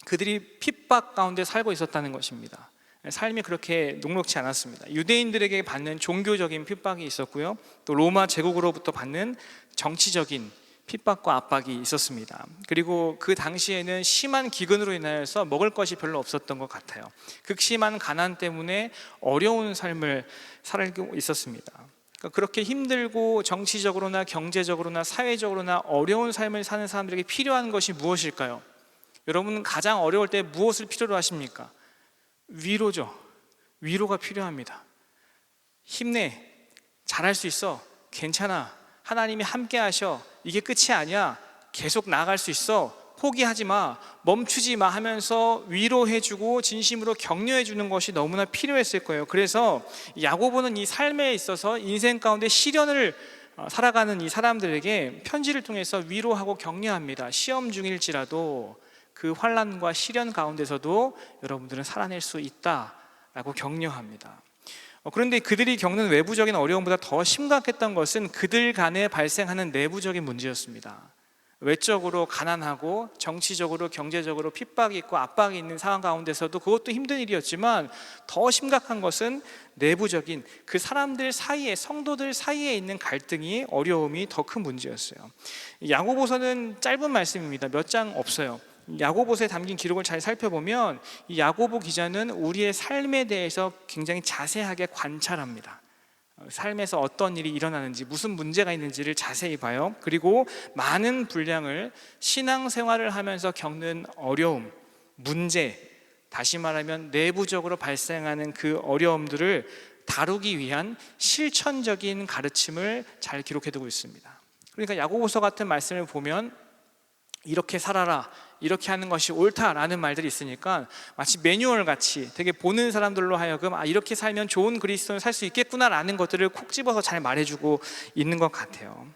그들이 핍박 가운데 살고 있었다는 것입니다. 삶이 그렇게 녹록지 않았습니다. 유대인들에게 받는 종교적인 핍박이 있었고요, 또 로마 제국으로부터 받는 정치적인 핍박과 압박이 있었습니다. 그리고 그 당시에는 심한 기근으로 인하여서 먹을 것이 별로 없었던 것 같아요. 극심한 가난 때문에 어려운 삶을 살고 있었습니다. 그러니까 그렇게 힘들고 정치적으로나 경제적으로나 사회적으로나 어려운 삶을 사는 사람들에게 필요한 것이 무엇일까요? 여러분, 가장 어려울 때 무엇을 필요로 하십니까? 위로죠. 위로가 필요합니다. 힘내, 잘할 수 있어, 괜찮아, 하나님이 함께 하셔, 이게 끝이 아니야, 계속 나아갈 수 있어, 포기하지 마, 멈추지 마 하면서 위로해주고 진심으로 격려해주는 것이 너무나 필요했을 거예요. 그래서 야고보는 이 삶에 있어서 인생 가운데 시련을 살아가는 이 사람들에게 편지를 통해서 위로하고 격려합니다. 시험 중일지라도 그 환난과 시련 가운데서도 여러분들은 살아낼 수 있다라고 격려합니다. 그런데 그들이 겪는 외부적인 어려움보다 더 심각했던 것은 그들 간에 발생하는 내부적인 문제였습니다. 외적으로 가난하고 정치적으로 경제적으로 핍박이 있고 압박이 있는 상황 가운데서도 그것도 힘든 일이었지만 더 심각한 것은 내부적인 그 사람들 사이에, 성도들 사이에 있는 갈등이, 어려움이 더 큰 문제였어요. 야고보서는 짧은 말씀입니다. 몇 장 없어요. 야고보서에 담긴 기록을 잘 살펴보면 이 야고보 기자는 우리의 삶에 대해서 굉장히 자세하게 관찰합니다. 삶에서 어떤 일이 일어나는지, 무슨 문제가 있는지를 자세히 봐요. 그리고 많은 분량을 신앙생활을 하면서 겪는 어려움, 문제, 다시 말하면 내부적으로 발생하는 그 어려움들을 다루기 위한 실천적인 가르침을 잘 기록해두고 있습니다. 그러니까 야고보서 같은 말씀을 보면 이렇게 살아라, 이렇게 하는 것이 옳다라는 말들이 있으니까 마치 매뉴얼 같이 되게 보는 사람들로 하여금 이렇게 살면 좋은 그리스도인을 살 수 있겠구나라는 것들을 콕 집어서 잘 말해주고 있는 것 같아요.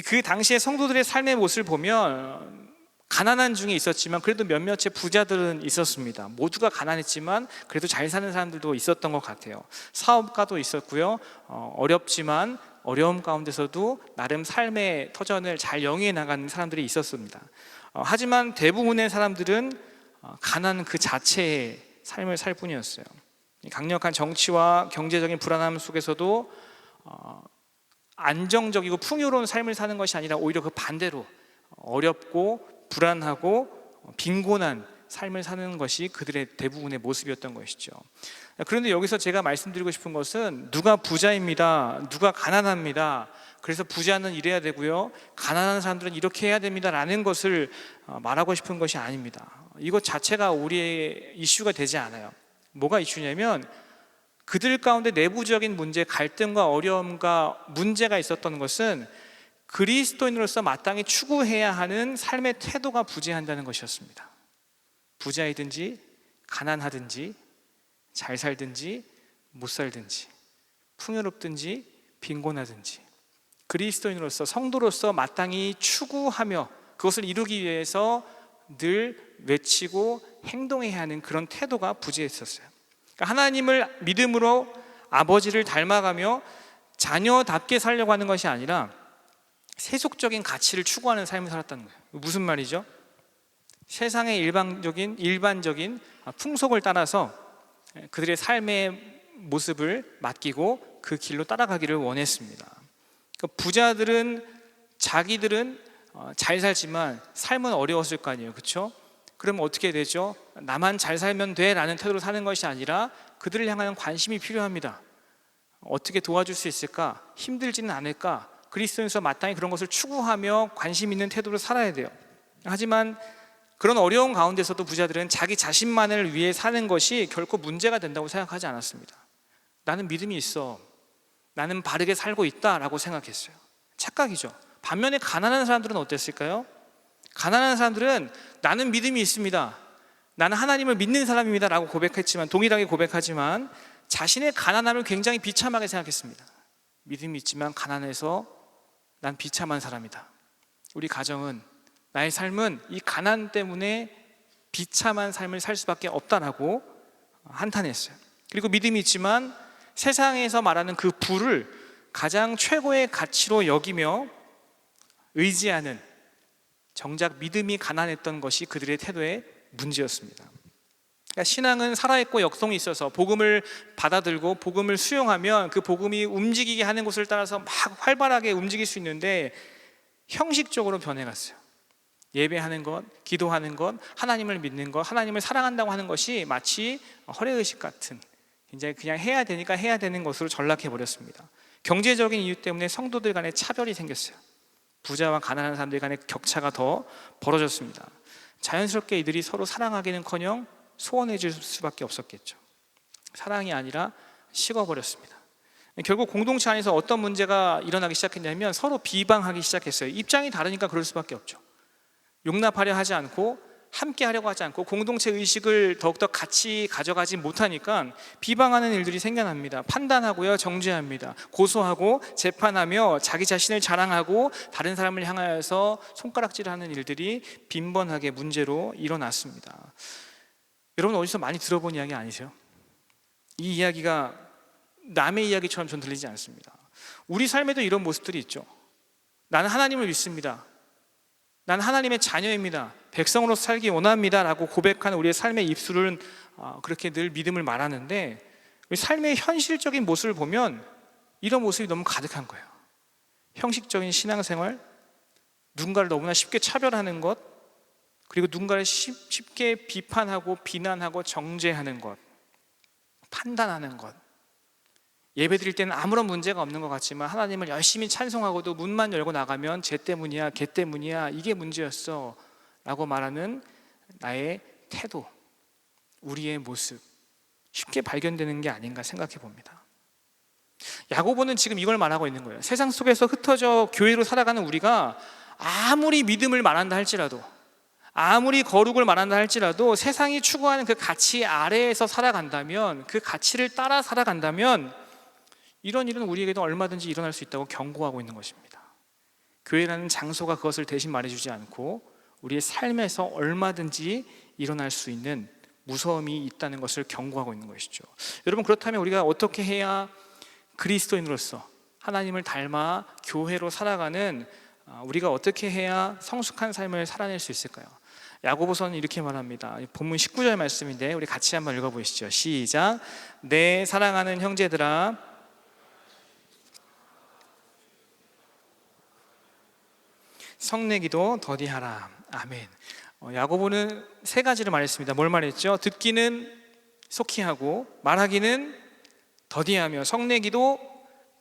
그 당시의 성도들의 삶의 모습을 보면 가난한 중에 있었지만 그래도 몇몇의 부자들은 있었습니다. 모두가 가난했지만 그래도 잘 사는 사람들도 있었던 것 같아요. 사업가도 있었고요, 어렵지만 어려움 가운데서도 나름 삶의 터전을 잘 영위해 나가는 사람들이 있었습니다. 하지만 대부분의 사람들은 가난 그 자체의 삶을 살 뿐이었어요. 강력한 정치와 경제적인 불안함 속에서도 안정적이고 풍요로운 삶을 사는 것이 아니라 오히려 그 반대로 어렵고 불안하고 빈곤한 삶을 사는 것이 그들의 대부분의 모습이었던 것이죠. 그런데 여기서 제가 말씀드리고 싶은 것은 누가 부자입니다, 누가 가난합니다, 그래서 부자는 이래야 되고요, 가난한 사람들은 이렇게 해야 됩니다 라는 것을 말하고 싶은 것이 아닙니다. 이것 자체가 우리의 이슈가 되지 않아요. 뭐가 이슈냐면 그들 가운데 내부적인 문제, 갈등과 어려움과 문제가 있었던 것은 그리스도인으로서 마땅히 추구해야 하는 삶의 태도가 부재한다는 것이었습니다. 부자이든지 가난하든지 잘 살든지 못 살든지 풍요롭든지 빈곤하든지 그리스도인으로서 성도로서 마땅히 추구하며 그것을 이루기 위해서 늘 외치고 행동해야 하는 그런 태도가 부재했었어요. 그러니까 하나님을 믿음으로 아버지를 닮아가며 자녀답게 살려고 하는 것이 아니라 세속적인 가치를 추구하는 삶을 살았다는 거예요. 무슨 말이죠? 세상의 일반적인 풍속을 따라서 그들의 삶의 모습을 맡기고 그 길로 따라가기를 원했습니다. 그러니까 부자들은 자기들은 잘 살지만 삶은 어려웠을 거 아니에요, 그렇죠? 그럼 어떻게 되죠? 나만 잘 살면 돼라는 태도로 사는 것이 아니라 그들을 향한 관심이 필요합니다. 어떻게 도와줄 수 있을까? 힘들지는 않을까? 그리스도인에서 마땅히 그런 것을 추구하며 관심 있는 태도로 살아야 돼요. 하지만 그런 어려운 가운데서도 부자들은 자기 자신만을 위해 사는 것이 결코 문제가 된다고 생각하지 않았습니다. 나는 믿음이 있어, 나는 바르게 살고 있다라고 생각했어요. 착각이죠. 반면에 가난한 사람들은 어땠을까요? 가난한 사람들은 나는 믿음이 있습니다, 나는 하나님을 믿는 사람입니다 라고 고백했지만, 동일하게 고백하지만 자신의 가난함을 굉장히 비참하게 생각했습니다. 믿음이 있지만 가난해서 난 비참한 사람이다. 우리 가정은, 나의 삶은 이 가난 때문에 비참한 삶을 살 수밖에 없다라고 한탄했어요. 그리고 믿음이 있지만 세상에서 말하는 그 부를 가장 최고의 가치로 여기며 의지하는, 정작 믿음이 가난했던 것이 그들의 태도의 문제였습니다. 그러니까 신앙은 살아있고 역동이 있어서 복음을 받아들고 복음을 수용하면 그 복음이 움직이게 하는 곳을 따라서 막 활발하게 움직일 수 있는데 형식적으로 변해갔어요. 예배하는 것, 기도하는 것, 하나님을 믿는 것, 하나님을 사랑한다고 하는 것이 마치 허례의식 같은, 굉장히 그냥 해야 되니까 해야 되는 것으로 전락해버렸습니다. 경제적인 이유 때문에 성도들 간에 차별이 생겼어요. 부자와 가난한 사람들 간의 격차가 더 벌어졌습니다. 자연스럽게 이들이 서로 사랑하기는커녕 소원해질 수밖에 없었겠죠. 사랑이 아니라 식어버렸습니다. 결국 공동체 안에서 어떤 문제가 일어나기 시작했냐면 서로 비방하기 시작했어요. 입장이 다르니까 그럴 수밖에 없죠. 용납하려 하지 않고 함께 하려고 하지 않고 공동체 의식을 더욱더 같이 가져가지 못하니까 비방하는 일들이 생겨납니다. 판단하고요, 정죄합니다. 고소하고 재판하며 자기 자신을 자랑하고 다른 사람을 향하여서 손가락질하는 일들이 빈번하게 문제로 일어났습니다. 여러분 어디서 많이 들어본 이야기 아니세요? 이 이야기가 남의 이야기처럼 전 들리지 않습니다. 우리 삶에도 이런 모습들이 있죠. 나는 하나님을 믿습니다, 나는 하나님의 자녀입니다, 백성으로서 살기 원합니다 라고 고백하는 우리의 삶의 입술은 그렇게 늘 믿음을 말하는데 우리 삶의 현실적인 모습을 보면 이런 모습이 너무 가득한 거예요. 형식적인 신앙생활, 누군가를 너무나 쉽게 차별하는 것, 그리고 누군가를 쉽게 비판하고 비난하고 정죄하는 것, 판단하는 것. 예배 드릴 때는 아무런 문제가 없는 것 같지만 하나님을 열심히 찬송하고도 문만 열고 나가면 쟤 때문이야, 걔 때문이야, 이게 문제였어 라고 말하는 나의 태도, 우리의 모습, 쉽게 발견되는 게 아닌가 생각해 봅니다. 야고보는 지금 이걸 말하고 있는 거예요. 세상 속에서 흩어져 교회로 살아가는 우리가 아무리 믿음을 말한다 할지라도, 아무리 거룩을 말한다 할지라도 세상이 추구하는 그 가치 아래에서 살아간다면, 그 가치를 따라 살아간다면 이런 일은 우리에게도 얼마든지 일어날 수 있다고 경고하고 있는 것입니다. 교회라는 장소가 그것을 대신 말해주지 않고 우리의 삶에서 얼마든지 일어날 수 있는 무서움이 있다는 것을 경고하고 있는 것이죠. 여러분, 그렇다면 우리가 어떻게 해야 그리스도인으로서 하나님을 닮아 교회로 살아가는, 우리가 어떻게 해야 성숙한 삶을 살아낼 수 있을까요? 야고보서는 이렇게 말합니다. 본문 19절 말씀인데 우리 같이 한번 읽어보시죠. 시작. 내 사랑하는 형제들아, 성내기도 더디하라. 아멘. 야고보는 세 가지를 말했습니다. 뭘 말했죠? 듣기는 속히 하고, 말하기는 더디하며, 성내기도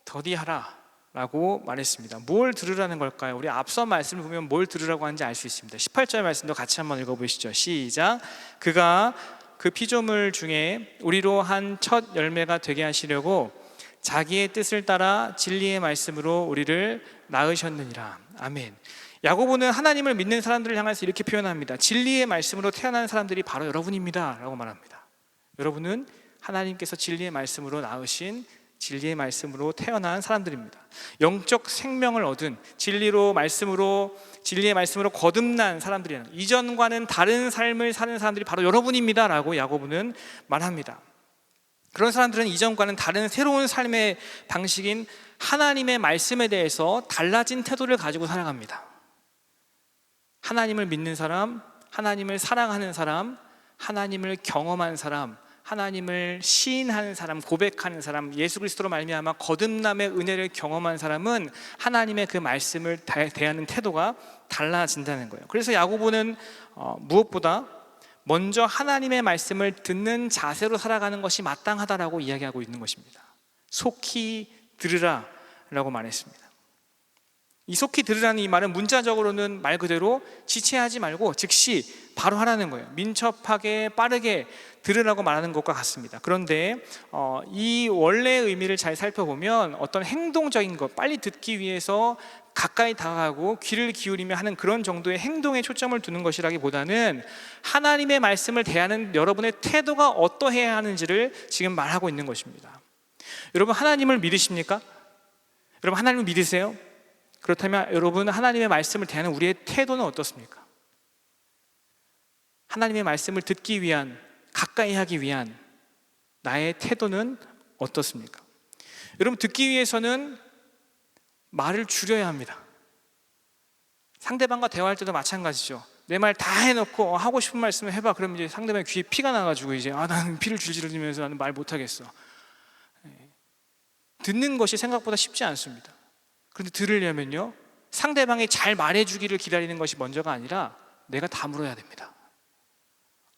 더디하라 라고 말했습니다. 뭘 들으라는 걸까요? 우리 앞서 말씀을 보면 뭘 들으라고 하는지 알 수 있습니다. 18절 말씀도 같이 한번 읽어보시죠. 시작. 그가 그 피조물 중에 우리로 한 첫 열매가 되게 하시려고 자기의 뜻을 따라 진리의 말씀으로 우리를 낳으셨느니라. 아멘. 야고보는 하나님을 믿는 사람들을 향해서 이렇게 표현합니다. 진리의 말씀으로 태어난 사람들이 바로 여러분입니다 라고 말합니다. 여러분은 하나님께서 진리의 말씀으로 낳으신, 진리의 말씀으로 태어난 사람들입니다. 영적 생명을 얻은, 진리의 말씀으로 거듭난 사람들이에요. 이전과는 다른 삶을 사는 사람들이 바로 여러분입니다 라고 야고보는 말합니다. 그런 사람들은 이전과는 다른 새로운 삶의 방식인 하나님의 말씀에 대해서 달라진 태도를 가지고 살아갑니다. 하나님을 믿는 사람, 하나님을 사랑하는 사람, 하나님을 경험한 사람, 하나님을 시인하는 사람, 고백하는 사람, 예수 그리스도로 말미암아 거듭남의 은혜를 경험한 사람은 하나님의 그 말씀을 대하는 태도가 달라진다는 거예요. 그래서 야고보는 무엇보다 먼저 하나님의 말씀을 듣는 자세로 살아가는 것이 마땅하다라고 이야기하고 있는 것입니다. 속히 들으라 라고 말했습니다. 이 속히 들으라는 이 말은 문자적으로는 말 그대로 지체하지 말고 즉시 바로 하라는 거예요. 민첩하게 빠르게 들으라고 말하는 것과 같습니다. 그런데 이 원래의 의미를 잘 살펴보면 어떤 행동적인 것, 빨리 듣기 위해서 가까이 다가가고 귀를 기울이며 하는 그런 정도의 행동에 초점을 두는 것이라기보다는 하나님의 말씀을 대하는 여러분의 태도가 어떠해야 하는지를 지금 말하고 있는 것입니다. 여러분, 하나님을 믿으십니까? 여러분, 하나님을 믿으세요? 그렇다면 여러분, 하나님의 말씀을 대하는 우리의 태도는 어떻습니까? 하나님의 말씀을 듣기 위한, 가까이 하기 위한 나의 태도는 어떻습니까? 여러분, 듣기 위해서는 말을 줄여야 합니다. 상대방과 대화할 때도 마찬가지죠. 내 말 다 해놓고 하고 싶은 말씀을 해봐. 그러면 이제 상대방 귀에 피가 나가지고 이제 나는 피를 줄줄 흘리면서 나는 말 못하겠어. 듣는 것이 생각보다 쉽지 않습니다. 그런데 들으려면요, 상대방이 잘 말해주기를 기다리는 것이 먼저가 아니라 내가 다 물어야 됩니다.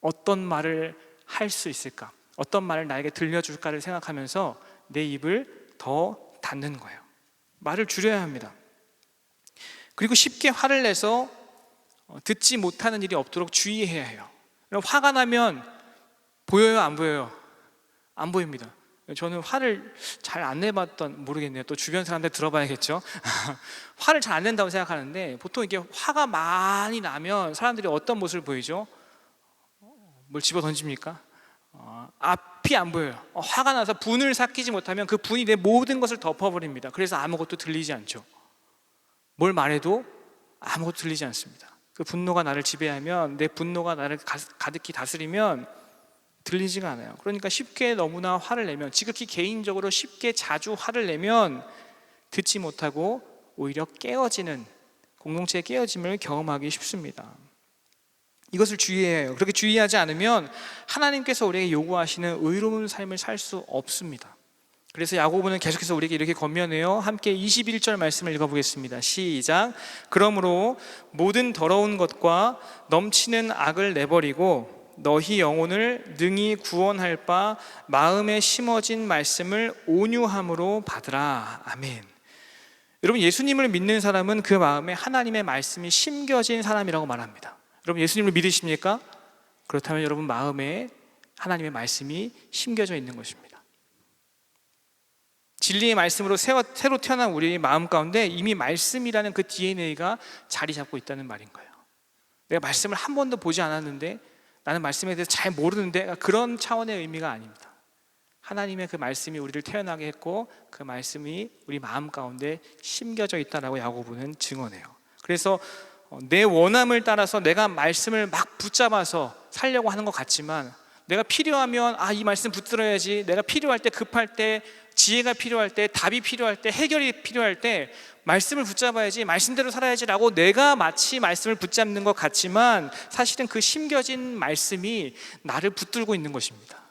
어떤 말을 할 수 있을까? 어떤 말을 나에게 들려줄까를 생각하면서 내 입을 더 닫는 거예요. 말을 줄여야 합니다. 그리고 쉽게 화를 내서 듣지 못하는 일이 없도록 주의해야 해요. 화가 나면 보여요, 안 보여요? 안 보입니다. 저는 화를 잘 안 내봤던, 모르겠네요. 또 주변 사람들 들어봐야겠죠. 화를 잘 안 낸다고 생각하는데 보통 이게 화가 많이 나면 사람들이 어떤 모습을 보이죠? 뭘 집어 던집니까? 앞이 안 보여요. 화가 나서 분을 삭히지 못하면 그 분이 내 모든 것을 덮어버립니다. 그래서 아무것도 들리지 않죠. 뭘 말해도 아무것도 들리지 않습니다. 그 분노가 나를 지배하면, 내 분노가 나를 가득히 다스리면 들리지가 않아요. 그러니까 쉽게 너무나 화를 내면, 지극히 개인적으로 쉽게 자주 화를 내면 듣지 못하고 오히려 깨어지는, 공동체의 깨어짐을 경험하기 쉽습니다. 이것을 주의해야 해요. 그렇게 주의하지 않으면 하나님께서 우리에게 요구하시는 의로운 삶을 살 수 없습니다. 그래서 야고보는 계속해서 우리에게 이렇게 권면해요. 함께 21절 말씀을 읽어보겠습니다. 시작. 그러므로 모든 더러운 것과 넘치는 악을 내버리고 너희 영혼을 능히 구원할 바 마음에 심어진 말씀을 온유함으로 받으라. 아멘. 여러분, 예수님을 믿는 사람은 그 마음에 하나님의 말씀이 심겨진 사람이라고 말합니다. 여러분, 예수님을 믿으십니까? 그렇다면 여러분 마음에 하나님의 말씀이 심겨져 있는 것입니다. 진리의 말씀으로 새로 태어난 우리의 마음 가운데 이미 말씀이라는 그 DNA가 자리 잡고 있다는 말인 거예요. 내가 말씀을 한 번도 보지 않았는데, 나는 말씀에 대해서 잘 모르는데, 그런 차원의 의미가 아닙니다. 하나님의 그 말씀이 우리를 태어나게 했고 그 말씀이 우리 마음 가운데 심겨져 있다라고 야고보는 증언해요. 그래서 내 원함을 따라서 내가 말씀을 막 붙잡아서 살려고 하는 것 같지만, 내가 필요하면 이 말씀 붙들어야지, 내가 필요할 때, 급할 때, 지혜가 필요할 때, 답이 필요할 때, 해결이 필요할 때 말씀을 붙잡아야지, 말씀대로 살아야지라고 내가 마치 말씀을 붙잡는 것 같지만 사실은 그 심겨진 말씀이 나를 붙들고 있는 것입니다.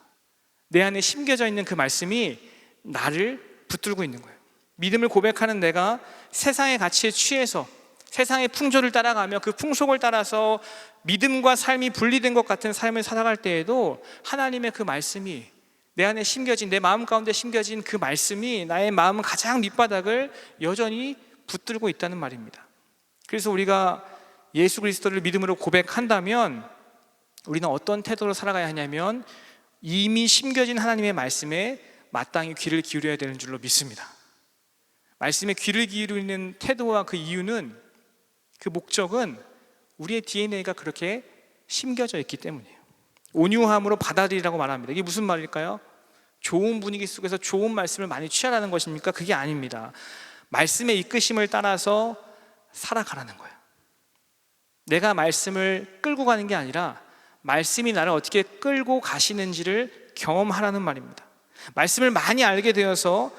내 안에 심겨져 있는 그 말씀이 나를 붙들고 있는 거예요. 믿음을 고백하는 내가 세상의 가치에 취해서 세상의 풍조를 따라가며 그 풍속을 따라서 믿음과 삶이 분리된 것 같은 삶을 살아갈 때에도 하나님의 그 말씀이 내 안에 심겨진, 내 마음 가운데 심겨진 그 말씀이 나의 마음 가장 밑바닥을 여전히 붙들고 있다는 말입니다. 그래서 우리가 예수 그리스도를 믿음으로 고백한다면 우리는 어떤 태도로 살아가야 하냐면 이미 심겨진 하나님의 말씀에 마땅히 귀를 기울여야 되는 줄로 믿습니다. 말씀에 귀를 기울이는 태도와 그 이유는, 그 목적은 우리의 DNA가 그렇게 심겨져 있기 때문이에요. 온유함으로 받아들이라고 말합니다. 이게 무슨 말일까요? 좋은 분위기 속에서 좋은 말씀을 많이 취하라는 것입니까? 그게 아닙니다. 말씀의 이끄심을 따라서 살아가라는 거예요. 내가 말씀을 끌고 가는 게 아니라 말씀이 나를 어떻게 끌고 가시는지를 경험하라는 말입니다. 말씀을 많이 알게 되어서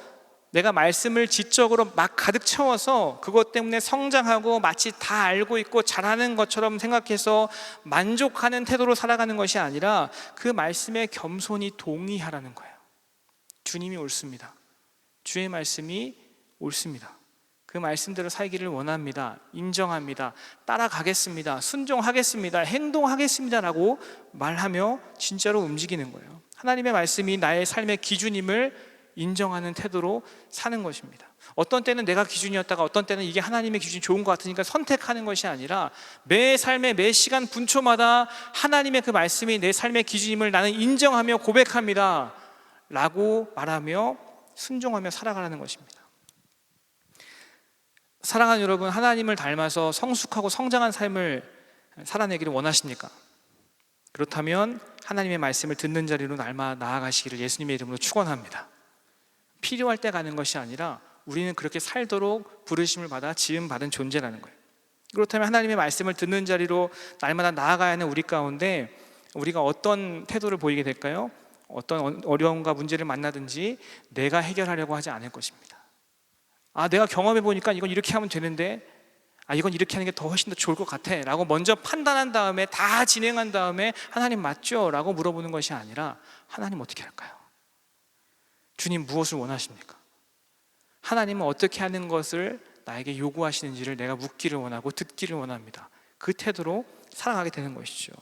내가 말씀을 지적으로 막 가득 채워서 그것 때문에 성장하고 마치 다 알고 있고 잘하는 것처럼 생각해서 만족하는 태도로 살아가는 것이 아니라 그 말씀에 겸손히 동의하라는 거예요. 주님이 옳습니다. 주의 말씀이 옳습니다. 그 말씀대로 살기를 원합니다. 인정합니다. 따라가겠습니다. 순종하겠습니다. 행동하겠습니다 라고 말하며 진짜로 움직이는 거예요. 하나님의 말씀이 나의 삶의 기준임을 인정하는 태도로 사는 것입니다. 어떤 때는 내가 기준이었다가 어떤 때는 이게 하나님의 기준이 좋은 것 같으니까 선택하는 것이 아니라 매 삶의 매 시간 분초마다 하나님의 그 말씀이 내 삶의 기준임을 나는 인정하며 고백합니다 라고 말하며 순종하며 살아가라는 것입니다. 사랑하는 여러분, 하나님을 닮아서 성숙하고 성장한 삶을 살아내기를 원하십니까? 그렇다면 하나님의 말씀을 듣는 자리로 날마다 나아가시기를 예수님의 이름으로 축원합니다. 필요할 때 가는 것이 아니라 우리는 그렇게 살도록 부르심을 받아 지음받은 존재라는 거예요. 그렇다면 하나님의 말씀을 듣는 자리로 날마다 나아가야 하는 우리 가운데 우리가 어떤 태도를 보이게 될까요? 어떤 어려움과 문제를 만나든지 내가 해결하려고 하지 않을 것입니다. 내가 경험해 보니까 이건 이렇게 하면 되는데 이건 이렇게 하는 게 더 훨씬 더 좋을 것 같아 라고 먼저 판단한 다음에 다 진행한 다음에 하나님 맞죠? 라고 물어보는 것이 아니라 하나님 어떻게 할까요? 주님 무엇을 원하십니까? 하나님은 어떻게 하는 것을 나에게 요구하시는지를 내가 묻기를 원하고 듣기를 원합니다. 그 태도로 살아가게 되는 것이죠.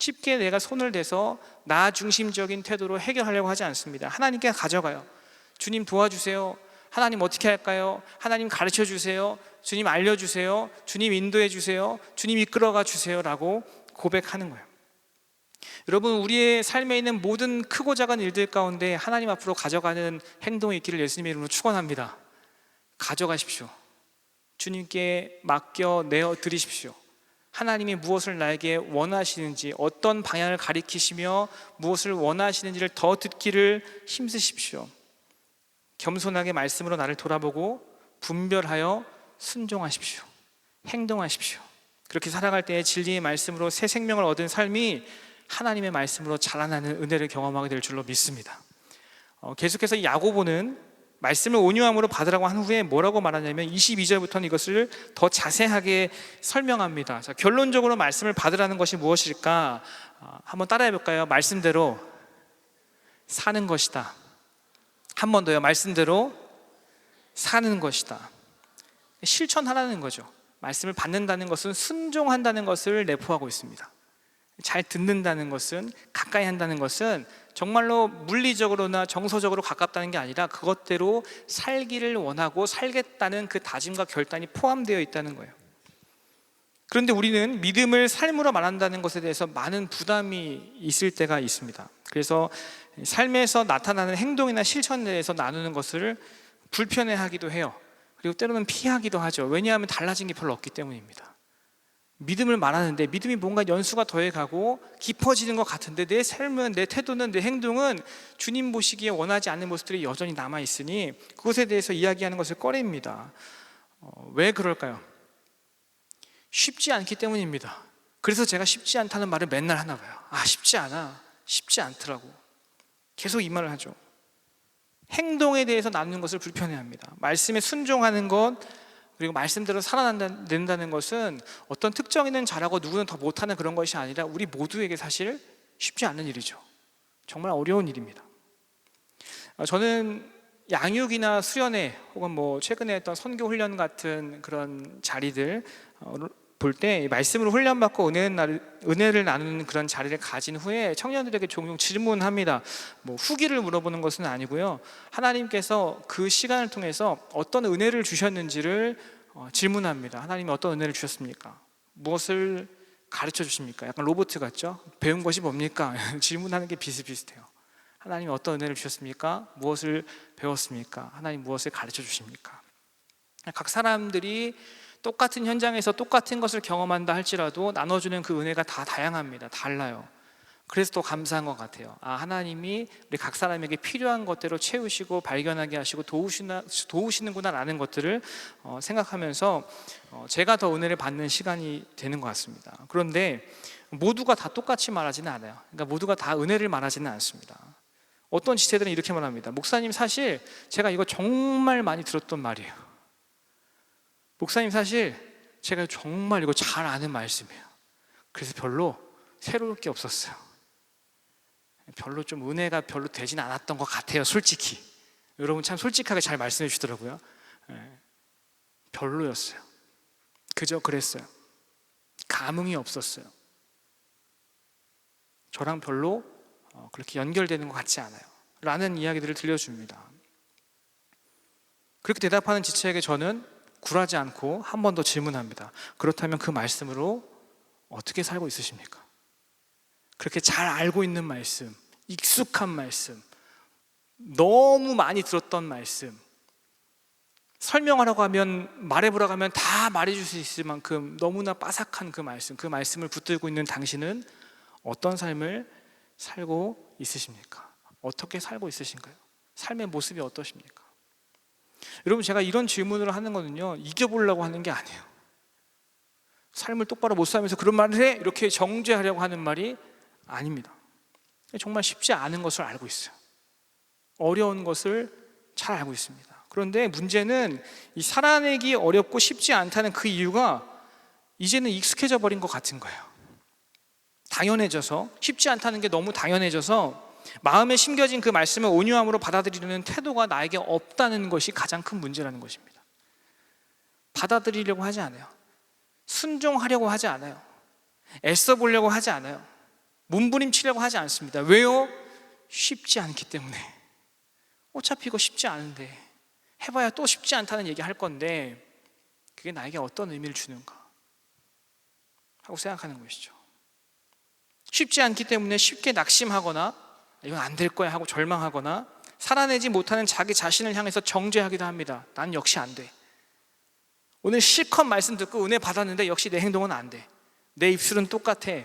쉽게 내가 손을 대서 나 중심적인 태도로 해결하려고 하지 않습니다. 하나님께 가져가요. 주님 도와주세요. 하나님 어떻게 할까요? 하나님 가르쳐 주세요. 주님 알려주세요. 주님 인도해 주세요. 주님 이끌어가 주세요 라고 고백하는 거예요. 여러분, 우리의 삶에 있는 모든 크고 작은 일들 가운데 하나님 앞으로 가져가는 행동이 있기를 예수님의 이름으로 축원합니다. 가져가십시오. 주님께 맡겨 내어 드리십시오. 하나님이 무엇을 나에게 원하시는지, 어떤 방향을 가리키시며 무엇을 원하시는지를 더 듣기를 힘쓰십시오. 겸손하게 말씀으로 나를 돌아보고 분별하여 순종하십시오. 행동하십시오. 그렇게 살아갈 때에 진리의 말씀으로 새 생명을 얻은 삶이 하나님의 말씀으로 자라나는 은혜를 경험하게 될 줄로 믿습니다. 계속해서 이 야고보는 말씀을 온유함으로 받으라고 한 후에 뭐라고 말하냐면 22절부터는 이것을 더 자세하게 설명합니다. 자, 결론적으로 말씀을 받으라는 것이 무엇일까? 한번 따라해 볼까요? 말씀대로 사는 것이다. 한 번 더요. 말씀대로 사는 것이다. 실천하라는 거죠. 말씀을 받는다는 것은 순종한다는 것을 내포하고 있습니다. 잘 듣는다는 것은, 가까이 한다는 것은 정말로 물리적으로나 정서적으로 가깝다는 게 아니라 그것대로 살기를 원하고 살겠다는 그 다짐과 결단이 포함되어 있다는 거예요. 그런데 우리는 믿음을 삶으로 말한다는 것에 대해서 많은 부담이 있을 때가 있습니다. 그래서 삶에서 나타나는 행동이나 실천에 대해서 나누는 것을 불편해하기도 해요. 그리고 때로는 피하기도 하죠. 왜냐하면 달라진 게 별로 없기 때문입니다. 믿음을 말하는데 믿음이 뭔가 연수가 더해가고 깊어지는 것 같은데 내 삶은, 내 태도는, 내 행동은 주님 보시기에 원하지 않는 모습들이 여전히 남아있으니 그것에 대해서 이야기하는 것을 꺼립니다. 왜 그럴까요? 쉽지 않기 때문입니다. 그래서 제가 쉽지 않다는 말을 맨날 하나 봐요. 쉽지 않아. 쉽지 않더라고. 계속 이 말을 하죠. 행동에 대해서 나누는 것을 불편해합니다. 말씀에 순종하는 것, 그리고 말씀대로 살아낸다는 것은 어떤 특정인은 잘하고 누구는 더 못하는 그런 것이 아니라 우리 모두에게 사실 쉽지 않은 일이죠. 정말 어려운 일입니다. 저는 양육이나 수련회 혹은 뭐 최근에 했던 선교 훈련 같은 그런 자리들 볼 때 말씀으로 훈련받고 은혜를 나누는 그런 자리를 가진 후에 청년들에게 종종 질문합니다. 뭐 후기를 물어보는 것은 아니고요. 하나님께서 그 시간을 통해서 어떤 은혜를 주셨는지를 질문합니다. 하나님이 어떤 은혜를 주셨습니까? 무엇을 가르쳐 주십니까? 약간 로봇 같죠? 배운 것이 뭡니까? 질문하는 게 비슷비슷해요. 하나님이 어떤 은혜를 주셨습니까? 무엇을 배웠습니까? 하나님 무엇을 가르쳐 주십니까? 각 사람들이 똑같은 현장에서 똑같은 것을 경험한다 할지라도 나눠주는 그 은혜가 다 다양합니다. 달라요. 그래서 더 감사한 것 같아요. 하나님이 우리 각 사람에게 필요한 것대로 채우시고 발견하게 하시고 도우시는구나 라는 것들을 생각하면서 제가 더 은혜를 받는 시간이 되는 것 같습니다. 그런데 모두가 다 똑같이 말하지는 않아요. 그러니까 모두가 다 은혜를 말하지는 않습니다. 어떤 지체들은 이렇게 말합니다. 목사님, 사실 제가 이거 정말 많이 들었던 말이에요. 목사님, 사실 제가 정말 이거 잘 아는 말씀이에요. 그래서 별로 새로울 게 없었어요. 별로 좀 은혜가 별로 되진 않았던 것 같아요. 솔직히 여러분 참 솔직하게 잘 말씀해 주시더라고요. 별로였어요. 그저 그랬어요. 감흥이 없었어요. 저랑 별로 그렇게 연결되는 것 같지 않아요 라는 이야기들을 들려줍니다. 그렇게 대답하는 지체에게 저는 굴하지 않고 한 번 더 질문합니다. 그렇다면 그 말씀으로 어떻게 살고 있으십니까? 그렇게 잘 알고 있는 말씀, 익숙한 말씀, 너무 많이 들었던 말씀, 설명하라고 하면, 말해보라고 하면 다 말해줄 수 있을 만큼 너무나 빠삭한 그 말씀을 붙들고 있는 당신은 어떤 삶을 살고 있으십니까? 어떻게 살고 있으신가요? 삶의 모습이 어떠십니까? 여러분, 제가 이런 질문을 하는 거는요, 이겨보려고 하는 게 아니에요. 삶을 똑바로 못 살면서 그런 말을 해? 이렇게 정죄하려고 하는 말이 아닙니다. 정말 쉽지 않은 것을 알고 있어요. 어려운 것을 잘 알고 있습니다. 그런데 문제는 이 살아내기 어렵고 쉽지 않다는 그 이유가 이제는 익숙해져 버린 것 같은 거예요. 당연해져서, 쉽지 않다는 게 너무 당연해져서 마음에 심겨진 그 말씀을 온유함으로 받아들이려는 태도가 나에게 없다는 것이 가장 큰 문제라는 것입니다. 받아들이려고 하지 않아요. 순종하려고 하지 않아요. 애써 보려고 하지 않아요. 몸부림치려고 하지 않습니다. 왜요? 쉽지 않기 때문에. 어차피 이거 쉽지 않은데, 해봐야 또 쉽지 않다는 얘기 할 건데 그게 나에게 어떤 의미를 주는가 하고 생각하는 것이죠. 쉽지 않기 때문에 쉽게 낙심하거나 이건 안 될 거야 하고 절망하거나 살아내지 못하는 자기 자신을 향해서 정죄하기도 합니다. 난 역시 안 돼. 오늘 실컷 말씀 듣고 은혜 받았는데 역시 내 행동은 안 돼. 내 입술은 똑같아.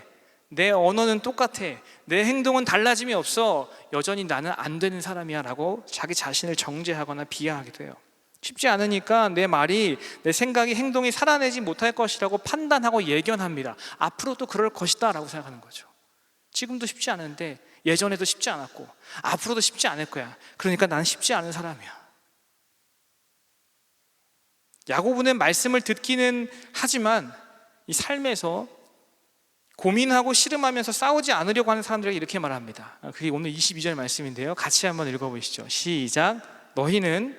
내 언어는 똑같아. 내 행동은 달라짐이 없어. 여전히 나는 안 되는 사람이야 라고 자기 자신을 정죄하거나 비하하기도 해요. 쉽지 않으니까 내 말이, 내 생각이, 행동이 살아내지 못할 것이라고 판단하고 예견합니다. 앞으로도 그럴 것이다 라고 생각하는 거죠. 지금도 쉽지 않은데 예전에도 쉽지 않았고 앞으로도 쉽지 않을 거야. 그러니까 나는 쉽지 않은 사람이야. 야고보는 말씀을 듣기는 하지만 이 삶에서 고민하고 씨름하면서 싸우지 않으려고 하는 사람들에게 이렇게 말합니다. 그게 오늘 22절 말씀인데요, 같이 한번 읽어보시죠. 시작. 너희는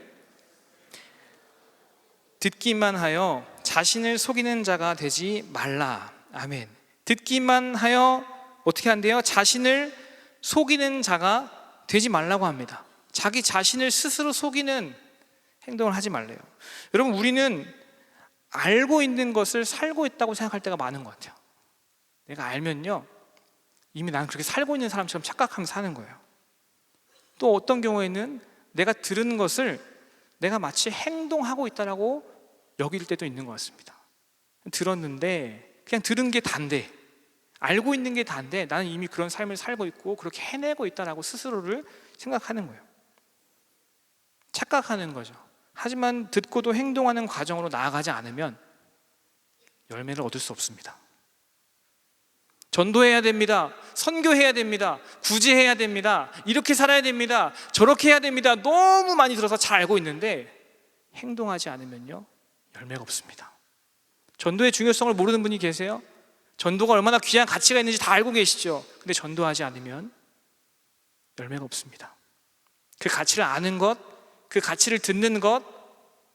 듣기만 하여 자신을 속이는 자가 되지 말라. 아멘. 듣기만 하여 어떻게 한대요? 자신을 속이는 자가 되지 말라고 합니다. 자기 자신을 스스로 속이는 행동을 하지 말래요. 여러분, 우리는 알고 있는 것을 살고 있다고 생각할 때가 많은 것 같아요. 내가 알면요, 이미 나는 그렇게 살고 있는 사람처럼 착각하면서 사는 거예요. 또 어떤 경우에는 내가 들은 것을 내가 마치 행동하고 있다라고 여길 때도 있는 것 같습니다. 들었는데 그냥 들은 게 단데, 알고 있는 게 단데 나는 이미 그런 삶을 살고 있고 그렇게 해내고 있다라고 스스로를 생각하는 거예요. 착각하는 거죠. 하지만 듣고도 행동하는 과정으로 나아가지 않으면 열매를 얻을 수 없습니다. 전도해야 됩니다. 선교해야 됩니다. 구제해야 됩니다. 이렇게 살아야 됩니다. 저렇게 해야 됩니다. 너무 많이 들어서 잘 알고 있는데 행동하지 않으면요, 열매가 없습니다. 전도의 중요성을 모르는 분이 계세요? 전도가 얼마나 귀한 가치가 있는지 다 알고 계시죠? 근데 전도하지 않으면 열매가 없습니다. 그 가치를 아는 것, 그 가치를 듣는 것,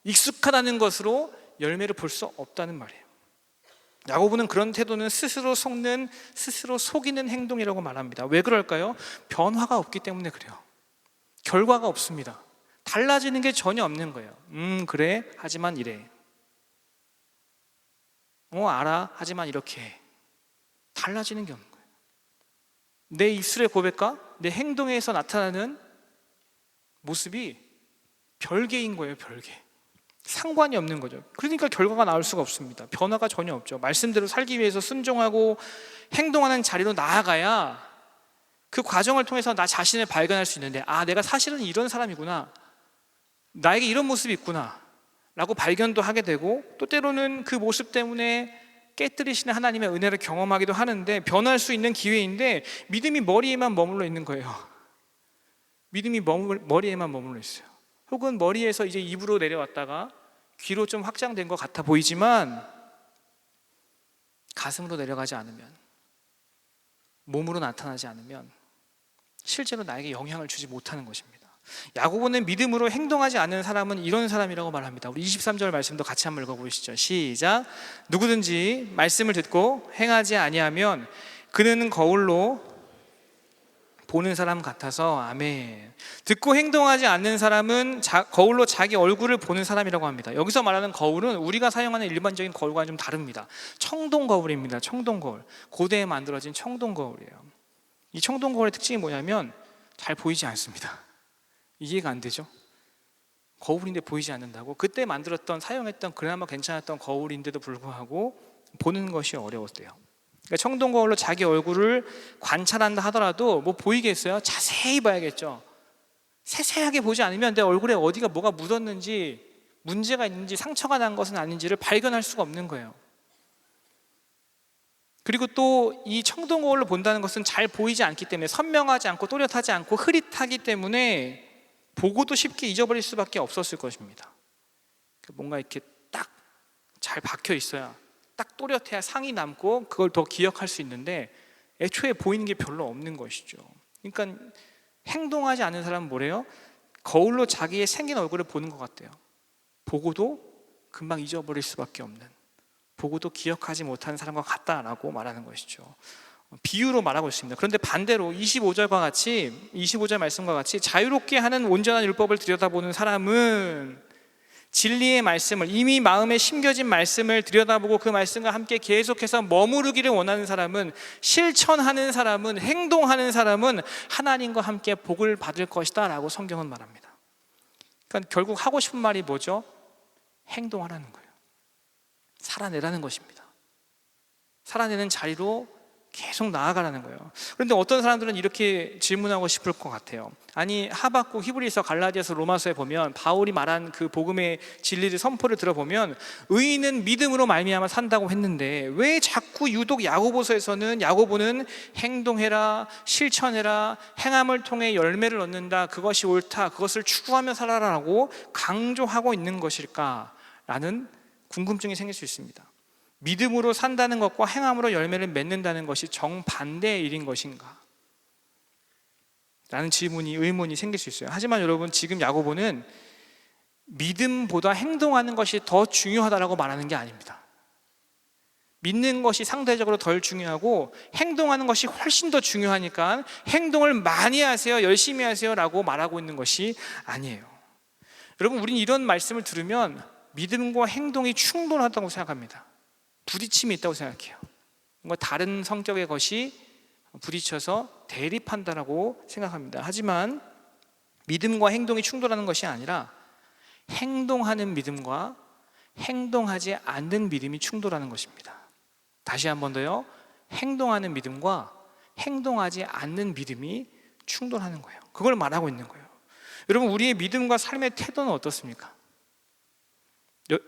익숙하다는 것으로 열매를 볼 수 없다는 말이에요. 야고보는 그런 태도는 스스로 속는, 스스로 속이는 행동이라고 말합니다. 왜 그럴까요? 변화가 없기 때문에 그래요. 결과가 없습니다. 달라지는 게 전혀 없는 거예요. 그래, 하지만 이래. 알아, 하지만 이렇게 해. 달라지는 게 없는 거예요. 내 입술의 고백과 내 행동에서 나타나는 모습이 별개인 거예요. 별개. 상관이 없는 거죠. 그러니까 결과가 나올 수가 없습니다. 변화가 전혀 없죠. 말씀대로 살기 위해서 순종하고 행동하는 자리로 나아가야 그 과정을 통해서 나 자신을 발견할 수 있는데, 내가 사실은 이런 사람이구나, 나에게 이런 모습이 있구나 라고 발견도 하게 되고, 또 때로는 그 모습 때문에 깨뜨리시는 하나님의 은혜를 경험하기도 하는데, 변할 수 있는 기회인데 믿음이 머리에만 머물러 있는 거예요. 믿음이 머리에만 머물러 있어요. 혹은 머리에서 이제 입으로 내려왔다가 귀로 좀 확장된 것 같아 보이지만 가슴으로 내려가지 않으면, 몸으로 나타나지 않으면 실제로 나에게 영향을 주지 못하는 것입니다. 야고보는 믿음으로 행동하지 않는 사람은 이런 사람이라고 말합니다. 우리 23절 말씀도 같이 한번 읽어보시죠. 시작. 누구든지 말씀을 듣고 행하지 아니하면 그는 거울로 보는 사람 같아서. 아멘. 듣고 행동하지 않는 사람은 거울로 자기 얼굴을 보는 사람이라고 합니다. 여기서 말하는 거울은 우리가 사용하는 일반적인 거울과는 좀 다릅니다. 청동 거울입니다. 청동 거울. 고대에 만들어진 청동 거울이에요. 이 청동 거울의 특징이 뭐냐면 잘 보이지 않습니다. 이해가 안 되죠? 거울인데 보이지 않는다고? 그때 만들었던, 사용했던 그나마 괜찮았던 거울인데도 불구하고 보는 것이 어려웠대요. 그러니까 청동 거울로 자기 얼굴을 관찰한다 하더라도 뭐 보이겠어요? 자세히 봐야겠죠. 세세하게 보지 않으면 내 얼굴에 어디가 뭐가 묻었는지, 문제가 있는지, 상처가 난 것은 아닌지를 발견할 수가 없는 거예요. 그리고 또 이 청동 거울로 본다는 것은 잘 보이지 않기 때문에, 선명하지 않고 또렷하지 않고 흐릿하기 때문에 보고도 쉽게 잊어버릴 수밖에 없었을 것입니다. 뭔가 이렇게 딱 잘 박혀 있어야, 딱 또렷해야 상이 남고 그걸 더 기억할 수 있는데 애초에 보이는 게 별로 없는 것이죠. 그러니까 행동하지 않는 사람은 뭐래요? 거울로 자기의 생긴 얼굴을 보는 것 같대요. 보고도 금방 잊어버릴 수밖에 없는, 보고도 기억하지 못하는 사람과 같다라고 말하는 것이죠. 비유로 말하고 있습니다. 그런데 반대로 25절 말씀과 같이 자유롭게 하는 온전한 율법을 들여다보는 사람은, 진리의 말씀을, 이미 마음에 심겨진 말씀을 들여다보고 그 말씀과 함께 계속해서 머무르기를 원하는 사람은, 실천하는 사람은, 행동하는 사람은 하나님과 함께 복을 받을 것이다 라고 성경은 말합니다. 그러니까 결국 하고 싶은 말이 뭐죠? 행동하라는 거예요. 살아내라는 것입니다. 살아내는 자리로 계속 나아가라는 거예요. 그런데 어떤 사람들은 이렇게 질문하고 싶을 것 같아요. 아니, 하박국, 히브리서, 갈라디아서, 로마서에 보면 바울이 말한 그 복음의 진리를, 선포를 들어보면 의인은 믿음으로 말미암아 산다고 했는데 왜 자꾸 유독 야고보는 행동해라, 실천해라, 행함을 통해 열매를 얻는다, 그것이 옳다, 그것을 추구하며 살아라라고 강조하고 있는 것일까? 라는 궁금증이 생길 수 있습니다. 믿음으로 산다는 것과 행함으로 열매를 맺는다는 것이 정반대의 일인 것인가? 라는 의문이 생길 수 있어요. 하지만 여러분, 지금 야고보는 믿음보다 행동하는 것이 더 중요하다고 말하는 게 아닙니다. 믿는 것이 상대적으로 덜 중요하고 행동하는 것이 훨씬 더 중요하니까 행동을 많이 하세요, 열심히 하세요 라고 말하고 있는 것이 아니에요. 여러분, 우린 이런 말씀을 들으면 믿음과 행동이 충돌하다고 생각합니다. 부딪힘이 있다고 생각해요. 뭔가 다른 성격의 것이 부딪혀서 대립한다라고 생각합니다. 하지만 믿음과 행동이 충돌하는 것이 아니라 행동하는 믿음과 행동하지 않는 믿음이 충돌하는 것입니다. 다시 한 번 더요. 행동하는 믿음과 행동하지 않는 믿음이 충돌하는 거예요. 그걸 말하고 있는 거예요. 여러분, 우리의 믿음과 삶의 태도는 어떻습니까?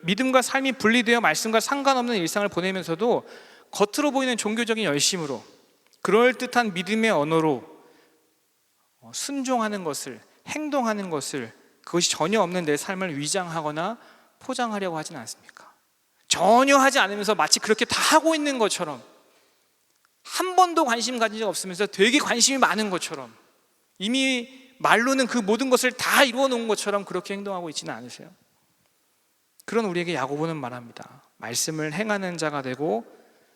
믿음과 삶이 분리되어 말씀과 상관없는 일상을 보내면서도 겉으로 보이는 종교적인 열심으로, 그럴듯한 믿음의 언어로 순종하는 것을, 행동하는 것을, 그것이 전혀 없는 내 삶을 위장하거나 포장하려고 하진 않습니까? 전혀 하지 않으면서 마치 그렇게 다 하고 있는 것처럼, 한 번도 관심 가진 적 없으면서 되게 관심이 많은 것처럼, 이미 말로는 그 모든 것을 다 이루어 놓은 것처럼 그렇게 행동하고 있지는 않으세요? 그런 우리에게 야고보는 말합니다. 말씀을 행하는 자가 되고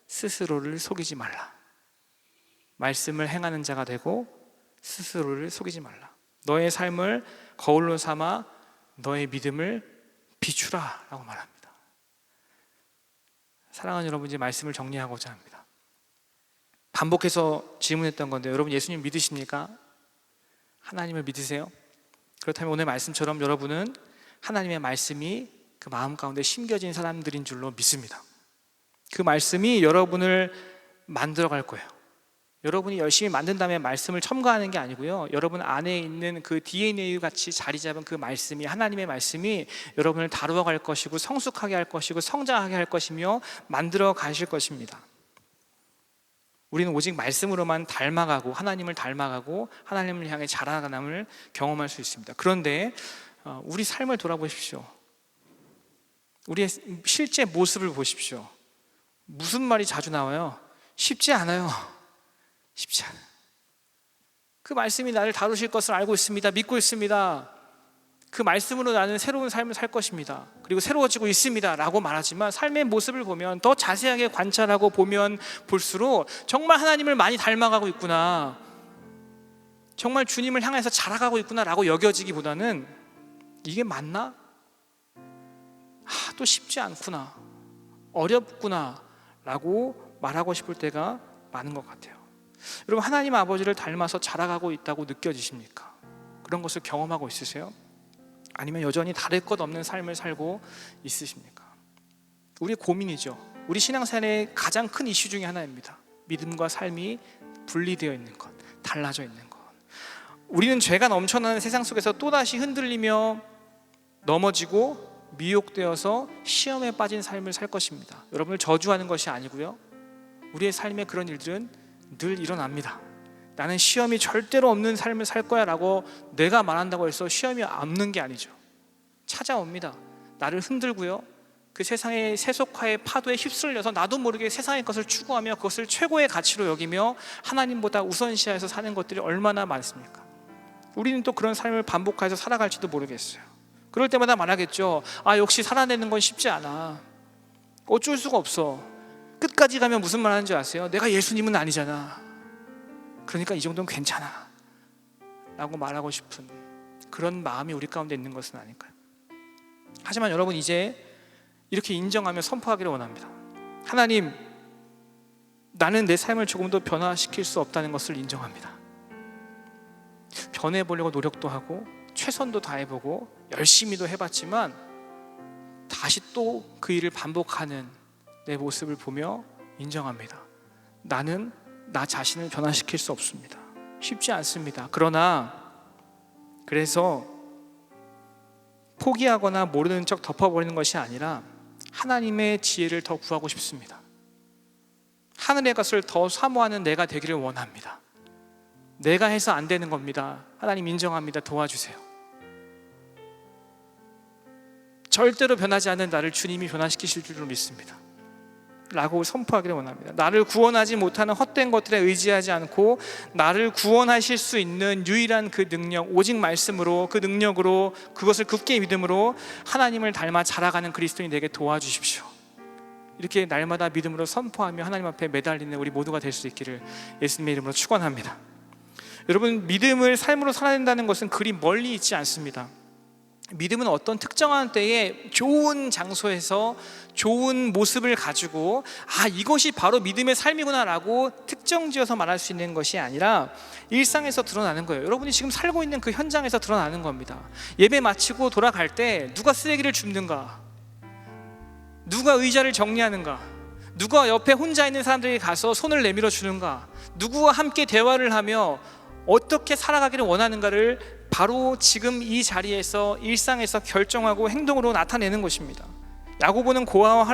스스로를 속이지 말라. 말씀을 행하는 자가 되고 스스로를 속이지 말라. 너의 삶을 거울로 삼아 너의 믿음을 비추라 라고 말합니다. 사랑하는 여러분, 이제 말씀을 정리하고자 합니다. 반복해서 질문했던 건데, 여러분 예수님 믿으십니까? 하나님을 믿으세요? 그렇다면 오늘 말씀처럼 여러분은 하나님의 말씀이 그 마음 가운데 심겨진 사람들인 줄로 믿습니다. 그 말씀이 여러분을 만들어갈 거예요. 여러분이 열심히 만든 다음에 말씀을 첨가하는 게 아니고요, 여러분 안에 있는 그 DNA 같이 자리 잡은 그 말씀이, 하나님의 말씀이 여러분을 다루어 갈 것이고 성숙하게 할 것이고 성장하게 할 것이며 만들어 가실 것입니다. 우리는 오직 말씀으로만 닮아가고 하나님을 닮아가고 하나님을 향해 자라남을 경험할 수 있습니다. 그런데 우리 삶을 돌아보십시오. 우리의 실제 모습을 보십시오. 무슨 말이 자주 나와요? 쉽지 않아요. 쉽지 않아요. 그 말씀이 나를 다루실 것을 알고 있습니다. 믿고 있습니다. 그 말씀으로 나는 새로운 삶을 살 것입니다. 그리고 새로워지고 있습니다 라고 말하지만, 삶의 모습을 보면, 더 자세하게 관찰하고 보면 볼수록 정말 하나님을 많이 닮아가고 있구나, 정말 주님을 향해서 자라가고 있구나 라고 여겨지기보다는, 이게 맞나? 또 쉽지 않구나, 어렵구나 라고 말하고 싶을 때가 많은 것 같아요. 여러분, 하나님 아버지를 닮아서 자라가고 있다고 느껴지십니까? 그런 것을 경험하고 있으세요? 아니면 여전히 다를 것 없는 삶을 살고 있으십니까? 우리의 고민이죠. 우리 신앙생활의 가장 큰 이슈 중에 하나입니다. 믿음과 삶이 분리되어 있는 것, 달라져 있는 것. 우리는 죄가 넘쳐나는 세상 속에서 또다시 흔들리며 넘어지고 미혹되어서 시험에 빠진 삶을 살 것입니다. 여러분을 저주하는 것이 아니고요, 우리의 삶에 그런 일들은 늘 일어납니다. 나는 시험이 절대로 없는 삶을 살 거야 라고 내가 말한다고 해서 시험이 없는 게 아니죠. 찾아옵니다. 나를 흔들고요, 그 세상의 세속화의 파도에 휩쓸려서 나도 모르게 세상의 것을 추구하며 그것을 최고의 가치로 여기며 하나님보다 우선시해서 사는 것들이 얼마나 많습니까? 우리는 또 그런 삶을 반복해서 살아갈지도 모르겠어요. 그럴 때마다 말하겠죠. 역시 살아내는 건 쉽지 않아. 어쩔 수가 없어. 끝까지 가면 무슨 말 하는지 아세요? 내가 예수님은 아니잖아. 그러니까 이 정도는 괜찮아 라고 말하고 싶은 그런 마음이 우리 가운데 있는 것은 아닐까요? 하지만 여러분, 이제 이렇게 인정하며 선포하기를 원합니다. 하나님, 나는 내 삶을 조금 더 변화시킬 수 없다는 것을 인정합니다. 변해보려고 노력도 하고 최선도 다해보고 열심히도 해봤지만 다시 또 그 일을 반복하는 내 모습을 보며 인정합니다. 나는 나 자신을 변화시킬 수 없습니다. 쉽지 않습니다. 그래서 포기하거나 모르는 척 덮어버리는 것이 아니라 하나님의 지혜를 더 구하고 싶습니다. 하늘의 것을 더 사모하는 내가 되기를 원합니다. 내가 해서 안 되는 겁니다. 하나님 인정합니다. 도와주세요. 절대로 변하지 않는 나를 주님이 변화시키실 줄로 믿습니다 라고 선포하기를 원합니다. 나를 구원하지 못하는 헛된 것들에 의지하지 않고 나를 구원하실 수 있는 유일한 그 능력, 오직 말씀으로, 그 능력으로, 그것을 굳게 믿음으로 하나님을 닮아 자라가는 그리스도인이 되게 도와주십시오. 이렇게 날마다 믿음으로 선포하며 하나님 앞에 매달리는 우리 모두가 될 수 있기를 예수님의 이름으로 축원합니다. 여러분, 믿음을 삶으로 살아낸다는 것은 그리 멀리 있지 않습니다. 믿음은 어떤 특정한 때에 좋은 장소에서 좋은 모습을 가지고 이것이 바로 믿음의 삶이구나 라고 특정지어서 말할 수 있는 것이 아니라 일상에서 드러나는 거예요. 여러분이 지금 살고 있는 그 현장에서 드러나는 겁니다. 예배 마치고 돌아갈 때 누가 쓰레기를 줍는가, 누가 의자를 정리하는가, 누가 옆에 혼자 있는 사람들에게 가서 손을 내밀어 주는가, 누구와 함께 대화를 하며 어떻게 살아가기를 원하는가를 바로 지금 이 자리에서 일상에서 결정하고 행동으로 나타내는 것입니다. 야고보는 고아와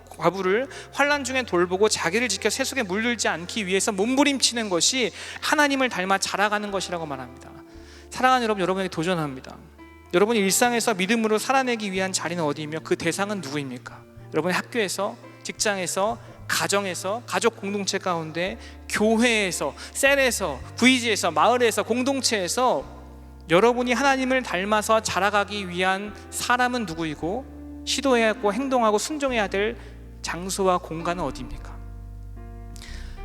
과부를 환난 중에 돌보고 자기를 지켜 세속에 물들지 않기 위해서 몸부림치는 것이 하나님을 닮아 자라가는 것이라고 말합니다. 사랑하는 여러분, 여러분에게 도전합니다. 여러분이 일상에서 믿음으로 살아내기 위한 자리는 어디이며 그 대상은 누구입니까? 여러분의 학교에서, 직장에서, 가정에서, 가족 공동체 가운데, 교회에서, 셀에서, VG에서, 마을에서, 공동체에서 여러분이 하나님을 닮아서 자라가기 위한 사람은 누구이고 시도해야 하고 행동하고 순종해야 될 장소와 공간은 어디입니까?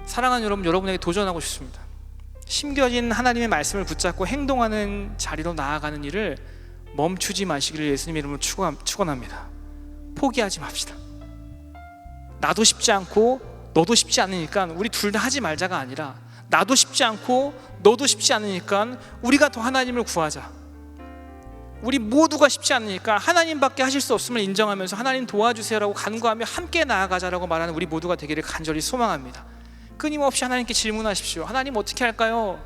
사랑하는 여러분, 여러분에게 도전하고 싶습니다. 심겨진 하나님의 말씀을 붙잡고 행동하는 자리로 나아가는 일을 멈추지 마시기를 예수님의 이름으로 축원합니다. 포기하지 맙시다. 나도 쉽지 않고 너도 쉽지 않으니까 우리 둘 다 하지 말자가 아니라, 나도 쉽지 않고 너도 쉽지 않으니까 우리가 더 하나님을 구하자. 우리 모두가 쉽지 않으니까 하나님밖에 하실 수 없음을 인정하면서 하나님 도와주세요라고 간구하며 함께 나아가자라고 말하는 우리 모두가 되기를 간절히 소망합니다. 끊임없이 하나님께 질문하십시오. 하나님 어떻게 할까요?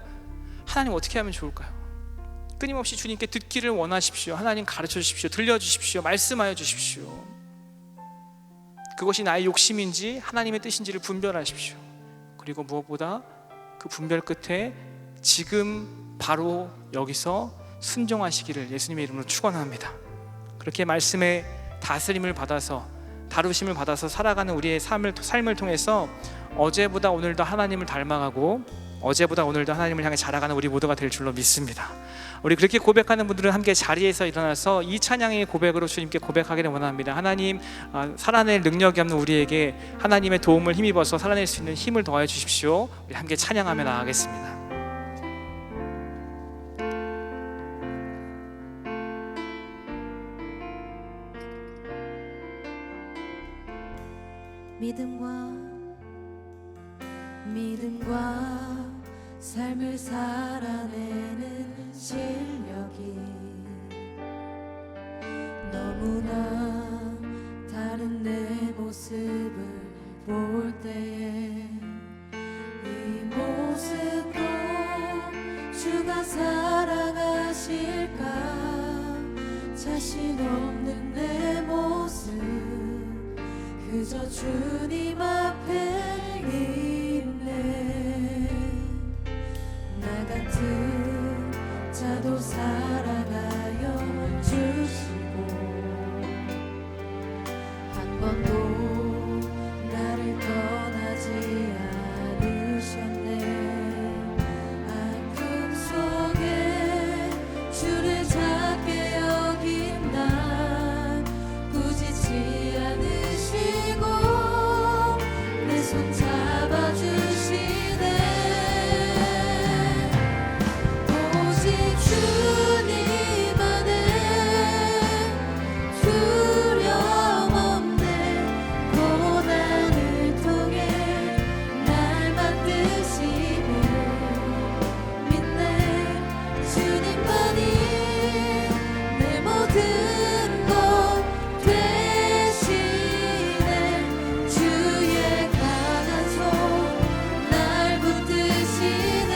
하나님 어떻게 하면 좋을까요? 끊임없이 주님께 듣기를 원하십시오. 하나님 가르쳐 주십시오. 들려주십시오. 말씀하여 주십시오. 그것이 나의 욕심인지 하나님의 뜻인지를 분별하십시오. 그리고 무엇보다 그 분별 끝에 지금 바로 여기서 순종하시기를 예수님의 이름으로 축원합니다. 그렇게 말씀의 다스림을 받아서, 다루심을 받아서 살아가는 우리의 삶을 통해서 어제보다 오늘 더 하나님을 닮아가고 어제보다 오늘 더 하나님을 향해 자라가는 우리 모두가 될 줄로 믿습니다. 우리 그렇게 고백하는 분들은 함께 자리에서 일어나서 이 찬양의 고백으로 주님께 고백하기를 원합니다. 하나님, 살아낼 능력이 없는 우리에게 하나님의 도움을 힘입어서 살아낼 수 있는 힘을 더해 주십시오. 우리 함께 찬양하며 나아가겠습니다. 믿음과 삶을 살아내는 실력이 너무나 다른 내 모습을 볼 때에 이 모습도 주가 사랑하실까, 자신 없는 내 모습 그저 주님 앞에 나 같은 자도 사랑하여 주시고 한 번도 나를 떠나지 않으셨네. 아픔 속에 주를 작게 여긴 날 꾸짖지 않으시고 내 손 잡아주시네. 주님 안에 두려움 없네. 고난을 통해 날 만드심을 믿네. 주님만이 내 모든 것 되시네. 주의 강한 손 날 붙드시네.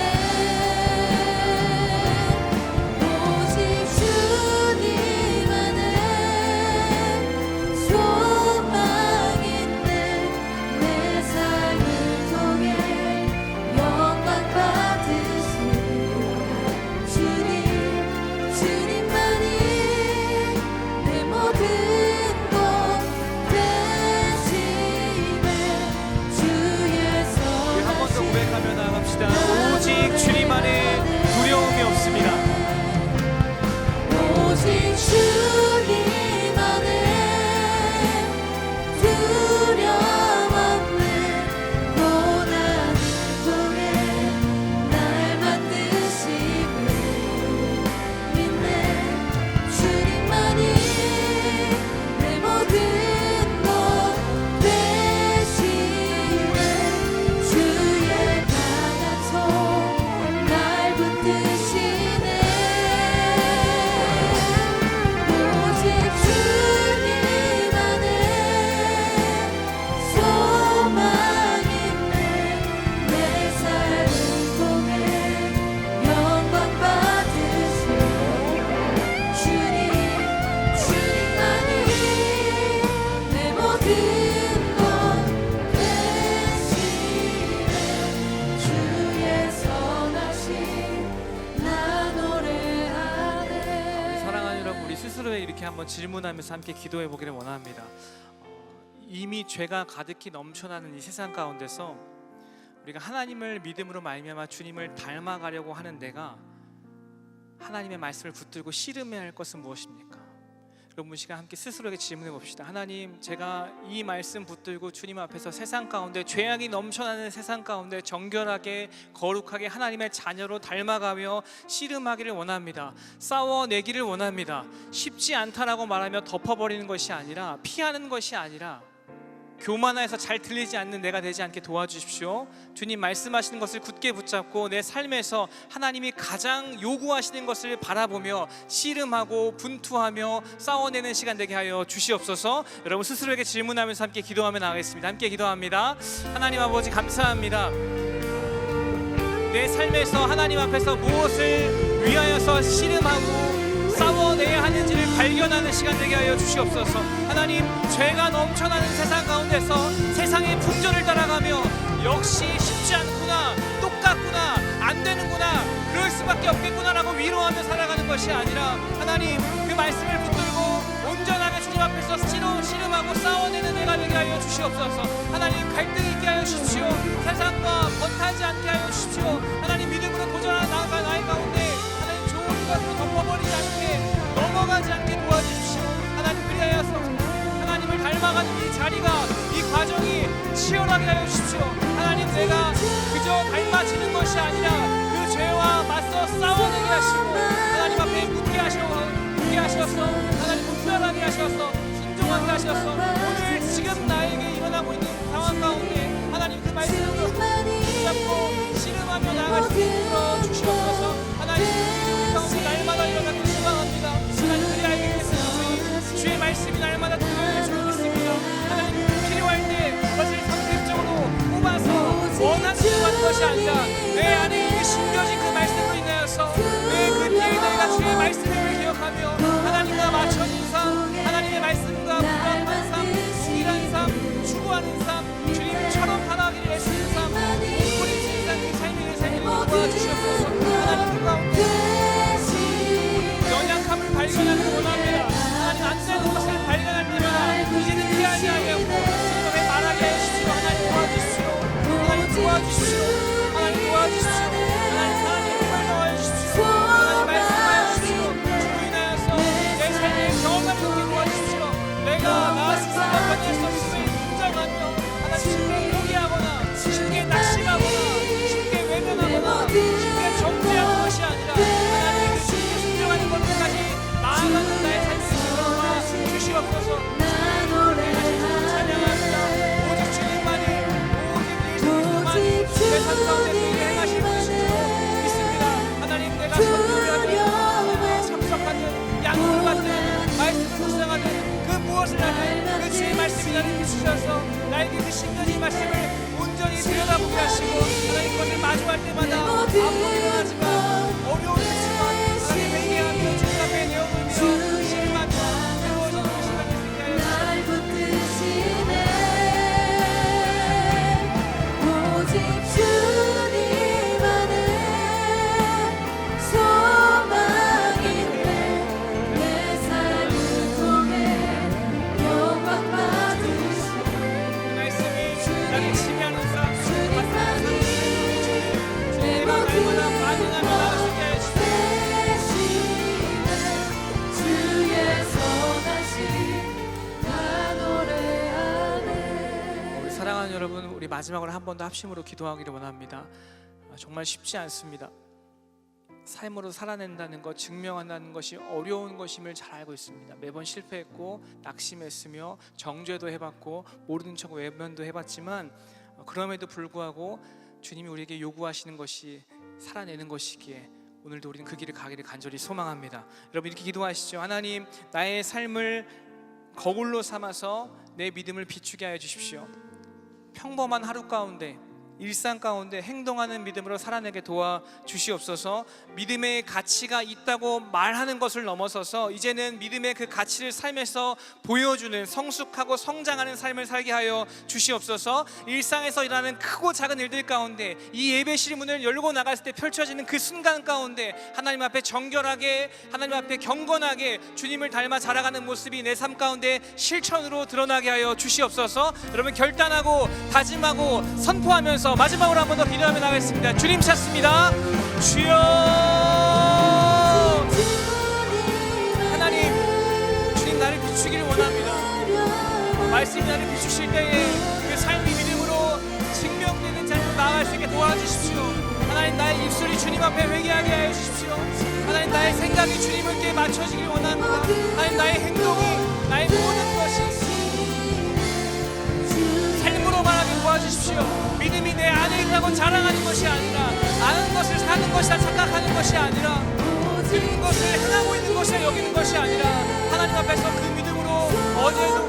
오직 주님 안에 두려움이 없습니다. 오직 주님 안에 두려움 없네. 고난을 통해 날 만드심을 믿네. 주님만이 내 모든 것 되시네. 주의 강한 손 날 붙드시네. 오직 주님 안에 소망 있네. 내 삶을 통해 영광 받으신 주님만이 내 모든 것 되시네. 주의 선하심 나 노래하네. 사랑하는 여러분, 우리 스스로에 이렇게 한번 질문하면서 함께 기도해 보기를 원합니다. 이미 죄가 가득히 넘쳐나는 이 세상 가운데서 우리가 하나님을 믿음으로 말미암아 주님을 닮아가려고 하는 내가 하나님의 말씀을 붙들고 씨름해야 할 것은 무엇입니까? 여러분 이 시간 함께 스스로에게 질문해 봅시다. 하나님, 제가 이 말씀 붙들고 주님 앞에서 세상 가운데, 죄악이 넘쳐나는 세상 가운데 정결하게 거룩하게 하나님의 자녀로 닮아가며 씨름하기를 원합니다. 싸워내기를 원합니다. 쉽지 않다라고 말하며 덮어버리는 것이 아니라, 피하는 것이 아니라, 교만해서 잘 들리지 않는 내가 되지 않게 도와주십시오. 주님 말씀하시는 것을 굳게 붙잡고 내 삶에서 하나님이 가장 요구하시는 것을 바라보며 씨름하고 분투하며 싸워내는 시간 되게 하여 주시옵소서. 여러분 스스로에게 질문하면서 함께 기도하며 나가겠습니다. 함께 기도합니다. 하나님 아버지 감사합니다. 내 삶에서 하나님 앞에서 무엇을 위하여서 씨름하고 싸워내야 하는지를 발견하는 시간 되게 하여 주시옵소서. 하나님, 죄가 넘쳐나는 세상 가운데서 세상의 풍조를 따라가며 역시 쉽지 않구나, 똑같구나, 안 되는구나, 그럴 수밖에 없겠구나라고 위로하며 살아가는 것이 아니라 하나님, 그 말씀을 붙들고 온전하게 주님 앞에서 씨름하고 싸워내는 내가 되게 하여 주시옵소서. 하나님, 갈등 있게 하여 주십시오. 세상과 번타지 않게 하여 주십시오. 하나님, 믿음으로 도전하는 나의 가운데 하나님 좋은 것으로 덮어버리지 않게, 넘어가지 않게 도와주십시오. 하나님, 그리하여서 하나님을 닮아가는 이 자리가, 이 과정이 치열하게 하여 주십시오. 하나님, 내가 그저 닮아지는 것이 아니라 그 죄와 맞서 싸워내게 하시고 하나님 앞에 묻게 하셔서 하나님 분별하게 하셔서 순종하게 하셔서 오늘 지금 나에게 일어나고 있는 상황 가운데 하나님 그 말씀으로 붙잡고 씨름하며 나아갈 수 있도록 주시옵소서. 하나님, 우리 가운데 날마다 일어나길 소망합니다. 하나님, 그리 알겠습니다. 주의 말씀이 날마다 들려질 줄 믿습니다. 하나님, 필요할 때 그것을 선택적으로 뽑아서 원하는 대로 하는 것이 아니라 내 안에 이미 심겨진 그 말씀으로 인하여서 내 그 DNA가 주의 말씀을 기억하며 하나님과 맞춰진 삶, 하나님의 말씀과 부합한 삶, 동일한 삶, 추구하는 삶, 주님처럼 살아가기를 애쓰는 삶, 우리 세상 그 삶의 삶을 도와주시옵소서. 하나님, 그 가운데 연약함을 발견하는 원합니다. 하나님, 안 되는 것을 발견할 때마다 이제는 피하지 아니하고 주님께 말하게 해주십시오. 하나님 도와주십시오. 하나님 도와주십시오. 하나님 도와주십시오. 하나님 사랑의 힘을 더하여 주십시오. 하나님 말씀하여 주십시오. 주로 인하여서 내 삶의 경험을 듣게 도와주십시오. 내가 나 스스로 건질 수 없음을 인정하며 하나님 쉽게 포기하거나 쉽게 낙심하거나 쉽게 외면하거나 쉽게 정죄하는 것이 아니라 하나님 그 쉽게 순종하는 것까지 나아가는 나의 삶을 지켜봐 주시옵소서. 찬양합니다. 오직 주님만이, 오직 예수님만이 내 삶 가운데 그에게 행하실 분이신 줄 믿습니다. 하나님, 내가 선교하든 참석하든 양육을 받든 말씀을 묵상하든 그 무엇을 하든 그 주의 말씀이 나를 비추셔서 나에게 그 신령의 말씀을 온전히 들여다보게 하시고 하나님, 그것을 마주할 때마다 아프기는 하지만 어려움이지만 하나님 회개하며 주님 앞에 내어놓으며 실망하며 새로워진 그 시간을 듣게 하여 날 붙드시네. 오직 주님 안에 소망인데 내 삶을 통해 영광 받으시네. 그 말씀이 나를 지배하는 삶, 주님만이 내 주님과 날마다 모든 반응하며 나아가시게 하여 주시옵소서. 주의 선하심 나 노래하네. 우리 사랑하는 여러분, 우리 마지막으로 한 번 더 합심으로 기도하기를 원합니다. 정말 쉽지 않습니다. 삶으로 살아낸다는 것, 증명한다는 것이 어려운 것임을 잘 알고 있습니다. 매번 실패했고 낙심했으며 정죄도 해봤고 모르는 척 외면도 해봤지만 그럼에도 불구하고 주님이 우리에게 요구하시는 것이 살아내는 것이기에 오늘도 우리는 그 길을 가기를 간절히 소망합니다. 여러분 이렇게 기도하시죠. 하나님, 나의 삶을 거울로 삼아서 내 믿음을 비추게 하여 주십시오. 평범한 하루 가운데, 일상 가운데 행동하는 믿음으로 살아내게 도와주시옵소서. 믿음의 가치가 있다고 말하는 것을 넘어서서 이제는 믿음의 그 가치를 삶에서 보여주는 성숙하고 성장하는 삶을 살게 하여 주시옵소서. 일상에서 일어나는 크고 작은 일들 가운데 이 예배실 문을 열고 나갔을 때 펼쳐지는 그 순간 가운데 하나님 앞에 정결하게, 하나님 앞에 경건하게 주님을 닮아 자라가는 모습이 내 삶 가운데 실천으로 드러나게 하여 주시옵소서. 여러분 결단하고 다짐하고 선포하면서 마지막으로 한 번 더 기도하며 나가겠습니다. 주님 찾습니다. 주여 비추기를 원합니다. 말씀이 나를 비추실 때에 그 삶이 믿음으로 증명되는 자리로 나아갈 수 있게 도와주십시오. 하나님, 나의 입술이 주님 앞에 회개하게 하여 주십시오. 하나님, 나의 생각이 주님께 맞춰지길 원합니다. 하나님, 나의 행동이, 나의 모든 것이 삶으로 말하게 도와주십시오. 믿음이 내 안에 있다고 자랑하는 것이 아니라, 아는 것을 사는 것이라 착각하는 것이 아니라, 듣는 것을 행하고 있는 것이라 여기는 것이 아니라, 하나님 앞에서 그 믿음으로 어제도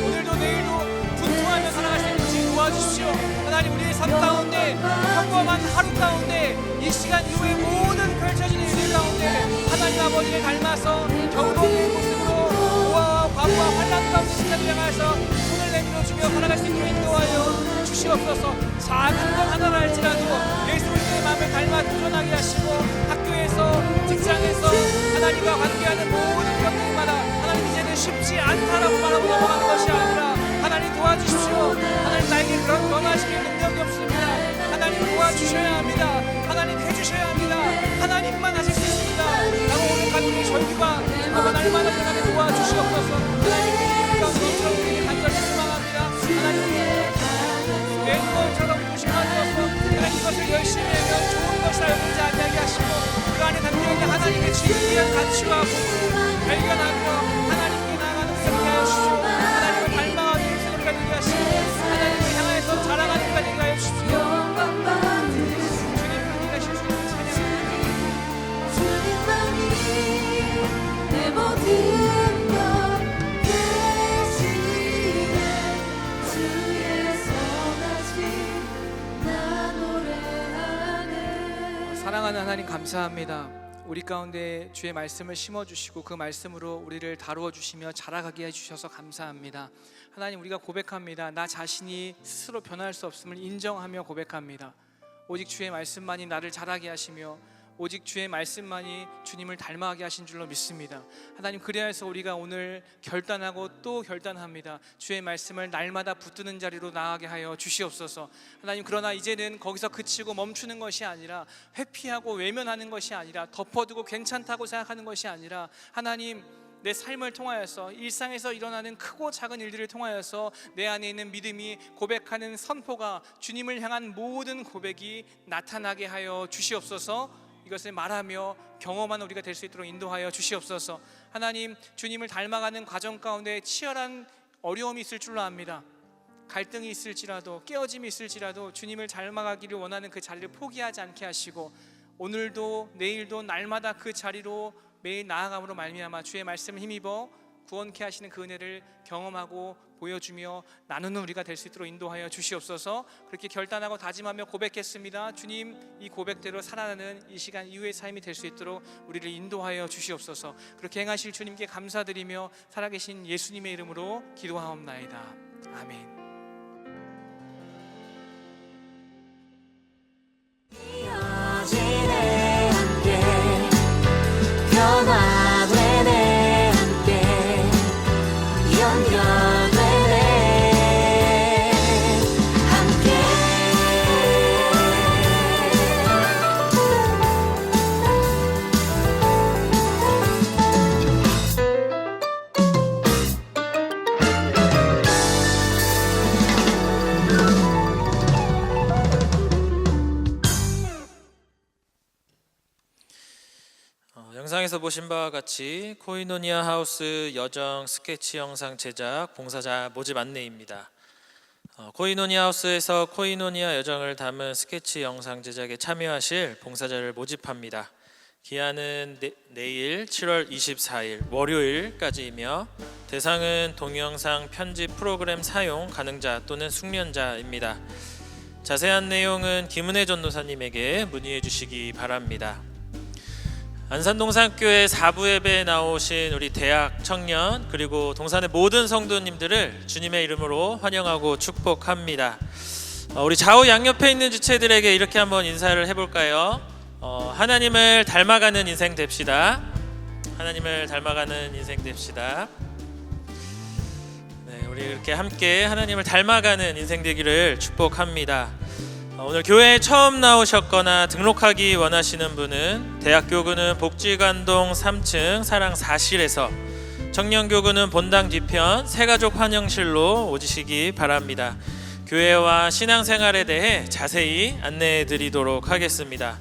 오늘도 내일도 분투하며 살아갈 수 있는 것을 도와주십시오. 하나님, 우리의 삶 가운데, 평범한 하루 가운데, 이 시간 이후에 모든 펼쳐지는 일들 가운데 하나님 아버지를 닮아서 겨울의 모습으로 고아와 과부와 환난 가운데 시간을 향해서 손을 내밀어주며 살아갈 수 있도록 인도하여 주시옵소서. 작은 것 하나라 할지라도 예수 그리스도의 마음을 닮아 드러나게 하시고, 학교에서, 직장에서 하나님과 관계하는 모든 경쟁마다 하나님, 이제는 쉽지 않다라고 말하고 넘어가는 것이 아니라, 하나님 도와주십시오. 하나님, 나에게 그런 변화시킬 능력이 없습니다. 하나님 도와주셔야 합니다. 하나님 해주셔야 합니다. 하나님만 하실 수 있습니다 라고 오늘 가족의 절규가 날마다 하나님 도와주시옵소서. 하나님, 너처럼 우리에게 간절히 소망합니다. 하나님, 내 것처럼 조심하셔서 하나님, 이것을 열심히 하면 좋은 것이라 여기지 않게 하시고, 그 안에 담겨있는 하나님의 진리한 가치와 복을 발견하며 하나님께 나아가는 것을 하여 주십시오. 하나님을 닮아가는 인생을 가지게 하시고, 하나님을 향해서 자랑하는 것을 가지게 하여 주십시오. 주님, 그렇게 하실 수 있는 찬양, 주님만이 내 모든 것 대신에 주의 선하심 나 노래하네. 사랑하는 하나님, 감사합니다. 우리 가운데 주의 말씀을 심어주시고 그 말씀으로 우리를 다루어 주시며 자라가게 해주셔서 감사합니다. 하나님, 우리가 고백합니다. 나 자신이 스스로 변할 수 없음을 인정하며 고백합니다. 오직 주의 말씀만이 나를 자라게 하시며, 오직 주의 말씀만이 주님을 닮아가게 하신 줄로 믿습니다. 하나님, 그리하여서 우리가 오늘 결단하고 또 결단합니다. 주의 말씀을 날마다 붙드는 자리로 나아가게 하여 주시옵소서. 하나님, 그러나 이제는 거기서 그치고 멈추는 것이 아니라, 회피하고 외면하는 것이 아니라, 덮어두고 괜찮다고 생각하는 것이 아니라, 하나님, 내 삶을 통하여서, 일상에서 일어나는 크고 작은 일들을 통하여서 내 안에 있는 믿음이, 고백하는 선포가, 주님을 향한 모든 고백이 나타나게 하여 주시옵소서. 이것을 말하며 경험하는 우리가 될 수 있도록 인도하여 주시옵소서. 하나님, 주님을 닮아가는 과정 가운데 치열한 어려움이 있을 줄로 압니다. 갈등이 있을지라도, 깨어짐이 있을지라도 주님을 닮아가기를 원하는 그 자리를 포기하지 않게 하시고, 오늘도 내일도 날마다 그 자리로 매일 나아감으로 말미암아 주의 말씀을 힘입어 구원케 하시는 그 은혜를 경험하고 보여주며 나누는 우리가 될 수 있도록 인도하여 주시옵소서. 그렇게 결단하고 다짐하며 고백했습니다. 주님, 이 고백대로 살아가는 이 시간 이후의 삶이 될 수 있도록 우리를 인도하여 주시옵소서. 그렇게 행하실 주님께 감사드리며 살아계신 예수님의 이름으로 기도하옵나이다. 아멘. 변화되네 함께 연결되네 함께 영상에서 보신 바와 같이 코이노니아 하우스 여정 스케치 영상 제작 봉사자 모집 안내입니다. 코이노니아 하우스에서 코이노니아 여정을 담은 스케치 영상 제작에 참여하실 봉사자를 모집합니다. 기한은 내일 7월 24일 월요일까지이며 대상은 동영상 편집 프로그램 사용 가능자 또는 숙련자입니다. 자세한 내용은 김은혜 전도사님에게 문의해 주시기 바랍니다. 안산동산교회 4부 예배에 나오신 우리 대학 청년 그리고 동산의 모든 성도님들을 주님의 이름으로 환영하고 축복합니다. 우리 좌우 양옆에 있는 지체들에게 이렇게 한번 인사를 해볼까요? 하나님을 닮아가는 인생 됩시다. 하나님을 닮아가는 인생 됩시다. 네, 우리 이렇게 함께 하나님을 닮아가는 인생 되기를 축복합니다. 오늘 교회에 처음 나오셨거나 등록하기 원하시는 분은 대학교구는 복지관동 3층 사랑 4실에서 청년교구는 본당 뒤편 새가족 환영실로 오시기 바랍니다. 교회와 신앙생활에 대해 자세히 안내해 드리도록 하겠습니다.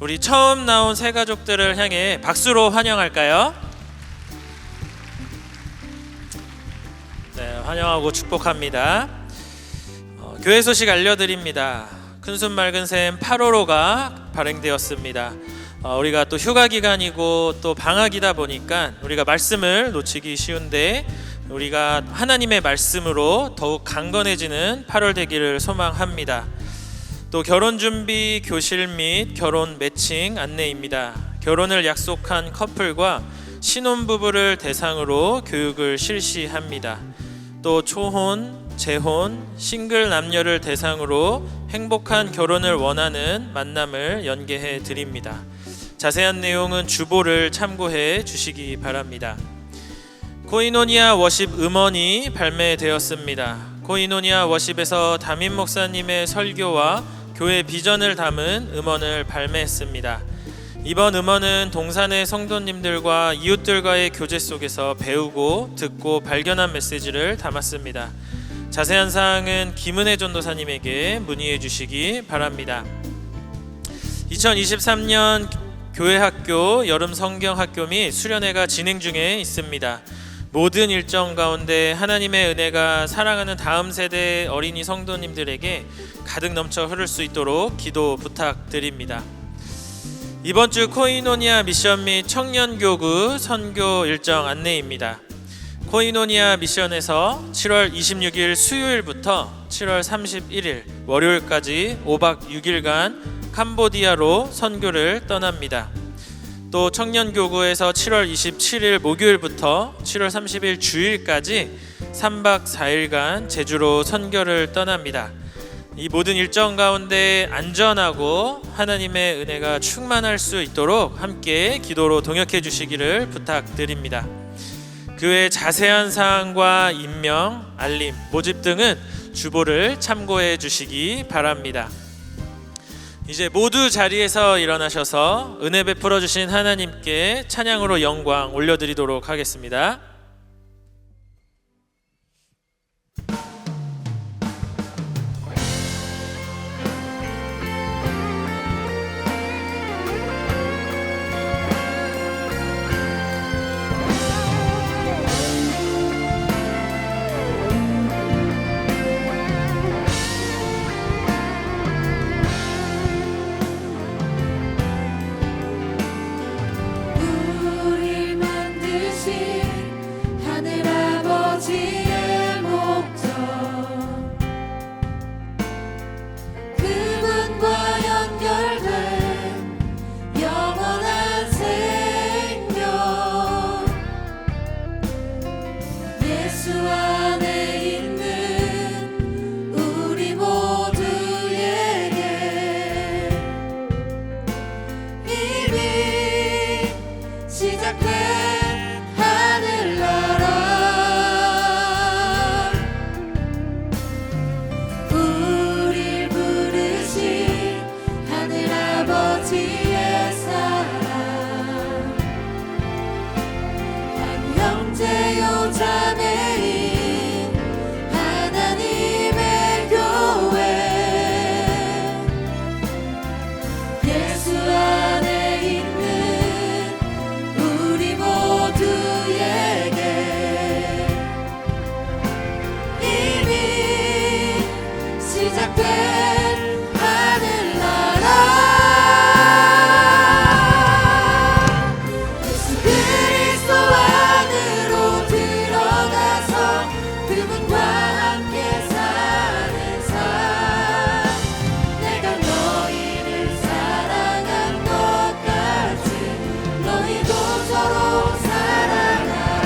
우리 처음 나온 새가족들을 향해 박수로 환영할까요? 네, 환영하고 축복합니다. 교회 소식 알려드립니다. 큰순 맑은 샘 8호로가 발행되었습니다. 우리가 또 휴가 기간이고 또 방학이다 보니까 우리가 말씀을 놓치기 쉬운데 우리가 하나님의 말씀으로 더욱 강건해지는 8월 되기를 소망합니다. 또 결혼 준비 교실 및 결혼 매칭 안내입니다. 결혼을 약속한 커플과 신혼부부를 대상으로 교육을 실시합니다. 또 초혼, 재혼, 싱글 남녀를 대상으로 행복한 결혼을 원하는 만남을 연계해 드립니다. 자세한 내용은 주보를 참고해 주시기 바랍니다. 코이노니아 워십 음원이 발매되었습니다. 코이노니아 워십에서 담임 목사님의 설교와 교회 비전을 담은 음원을 발매했습니다. 이번 음원은 동산의 성도님들과 이웃들과의 교제 속에서 배우고 듣고 발견한 메시지를 담았습니다. 자세한 사항은 김은혜 전도사님에게 문의해 주시기 바랍니다. 2023년 교회학교 여름 성경학교 및 수련회가 진행 중에 있습니다. 모든 일정 가운데 하나님의 은혜가 사랑하는 다음 세대 어린이 성도님들에게 가득 넘쳐 흐를 수 있도록 기도 부탁드립니다. 이번 주 코이노니아 미션 및 청년교구 선교 일정 안내입니다. 코이노니아 미션에서 7월 26일 수요일부터 7월 31일 월요일까지 5박 6일간 캄보디아로 선교를 떠납니다. 또 청년교구에서 7월 27일 목요일부터 7월 30일 주일까지 3박 4일간 제주로 선교를 떠납니다. 이 모든 일정 가운데 안전하고 하나님의 은혜가 충만할 수 있도록 함께 기도로 동역해 주시기를 부탁드립니다. 그 외 자세한 사항과 임명, 알림, 모집 등은 주보를 참고해 주시기 바랍니다. 이제 모두 자리에서 일어나셔서 은혜 베풀어 주신 하나님께 찬양으로 영광 올려드리도록 하겠습니다. 우릴 만드신 하늘아버지의 목적 그분과 연결된 영원한 생명 예수 안에 있는 우리 모두에게 이미 시작된 하늘나라 우릴 부르신 하늘아버지의 사랑 한 형제요 자매인 하나님의 교회 예수 안에 있는 우리 모두에게 이미 시작된 하늘나라 예수 그리스도 안으로 들어가서 그분과 함께 사는 삶 내가 너희를 사랑한 것 같이 너희도 서로 사랑하라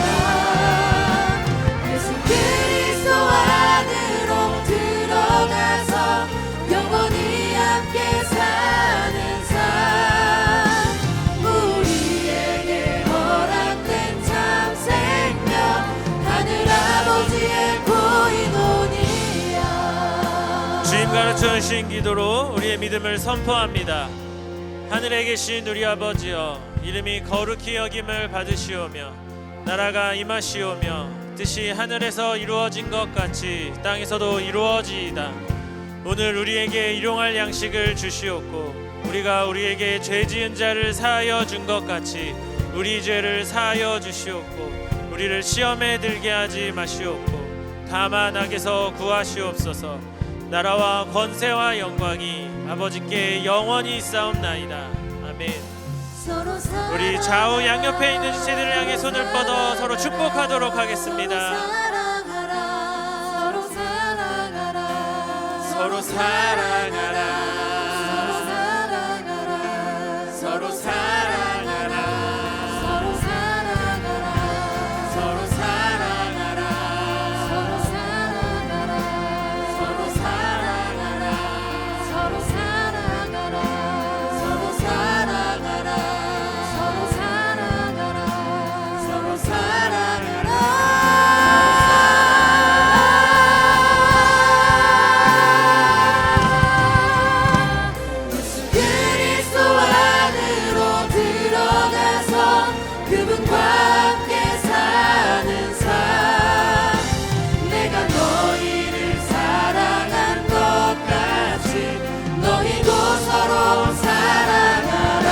예수 그리스도 안으로 들어가서 영원히 함께 사는 삶 우리에게 허락된 참 생명 하늘아버지의 고인오니야 주님 가르쳐 주신 기도로 우리의 믿음을 선포합니다. 하늘에 계신 우리 아버지여 이름이 거룩히 여김을 받으시오며 나라가 임하시오며 뜻이 하늘에서 이루어진 것 같이 땅에서도 이루어지이다. 오늘 우리에게 일용할 양식을 주시옵고 우리가 우리에게 죄 지은 자를 사하여 준 것 같이 우리 죄를 사하여 주시옵고 우리를 시험에 들게 하지 마시옵고 다만 악에서 구하시옵소서. 나라와 권세와 영광이 아버지께 영원히 있사옵나이다. 아멘. 우리 좌우 양옆에 있는 지체들을 향해 손을 뻗어 서로 축복하도록 하겠습니다. 서로 사랑하라. 서로 사랑하라. 서로 사랑하라. 서로 사랑하라. 서로 사랑하라. 서로 사랑하라. 서로 사랑하라. 서로 사랑하라. 서로 사랑하라. 서로 사랑하라. 서로 사랑하라. 서로 사랑하라. 예수 그리스도 안으로 들어가서 그분과 함께 사는 삶. 내가 너희를 사랑한 것 같이 너희도 서로 사랑하라.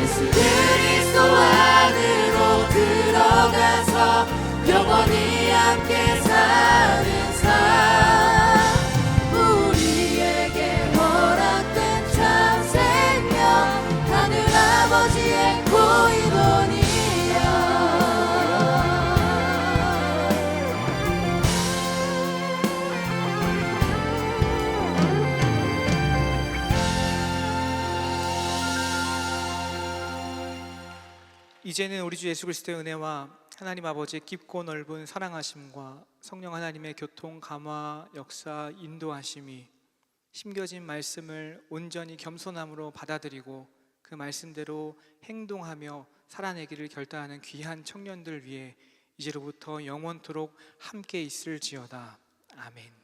예수 그리스도 안으로 들어가서 영원히 함께 사는 삶. 우리에게 허락된 참 생명 하늘 아버지의 고인원이야. 이제는 우리 주 예수 그리스도의 은혜와 하나님 아버지의 깊고 넓은 사랑하심과 성령 하나님의 교통, 감화, 역사, 인도하심이 심겨진 말씀을 온전히 겸손함으로 받아들이고 그 말씀대로 행동하며 살아내기를 결단하는 귀한 청년들 위해 이제로부터 영원토록 함께 있을지어다. 아멘.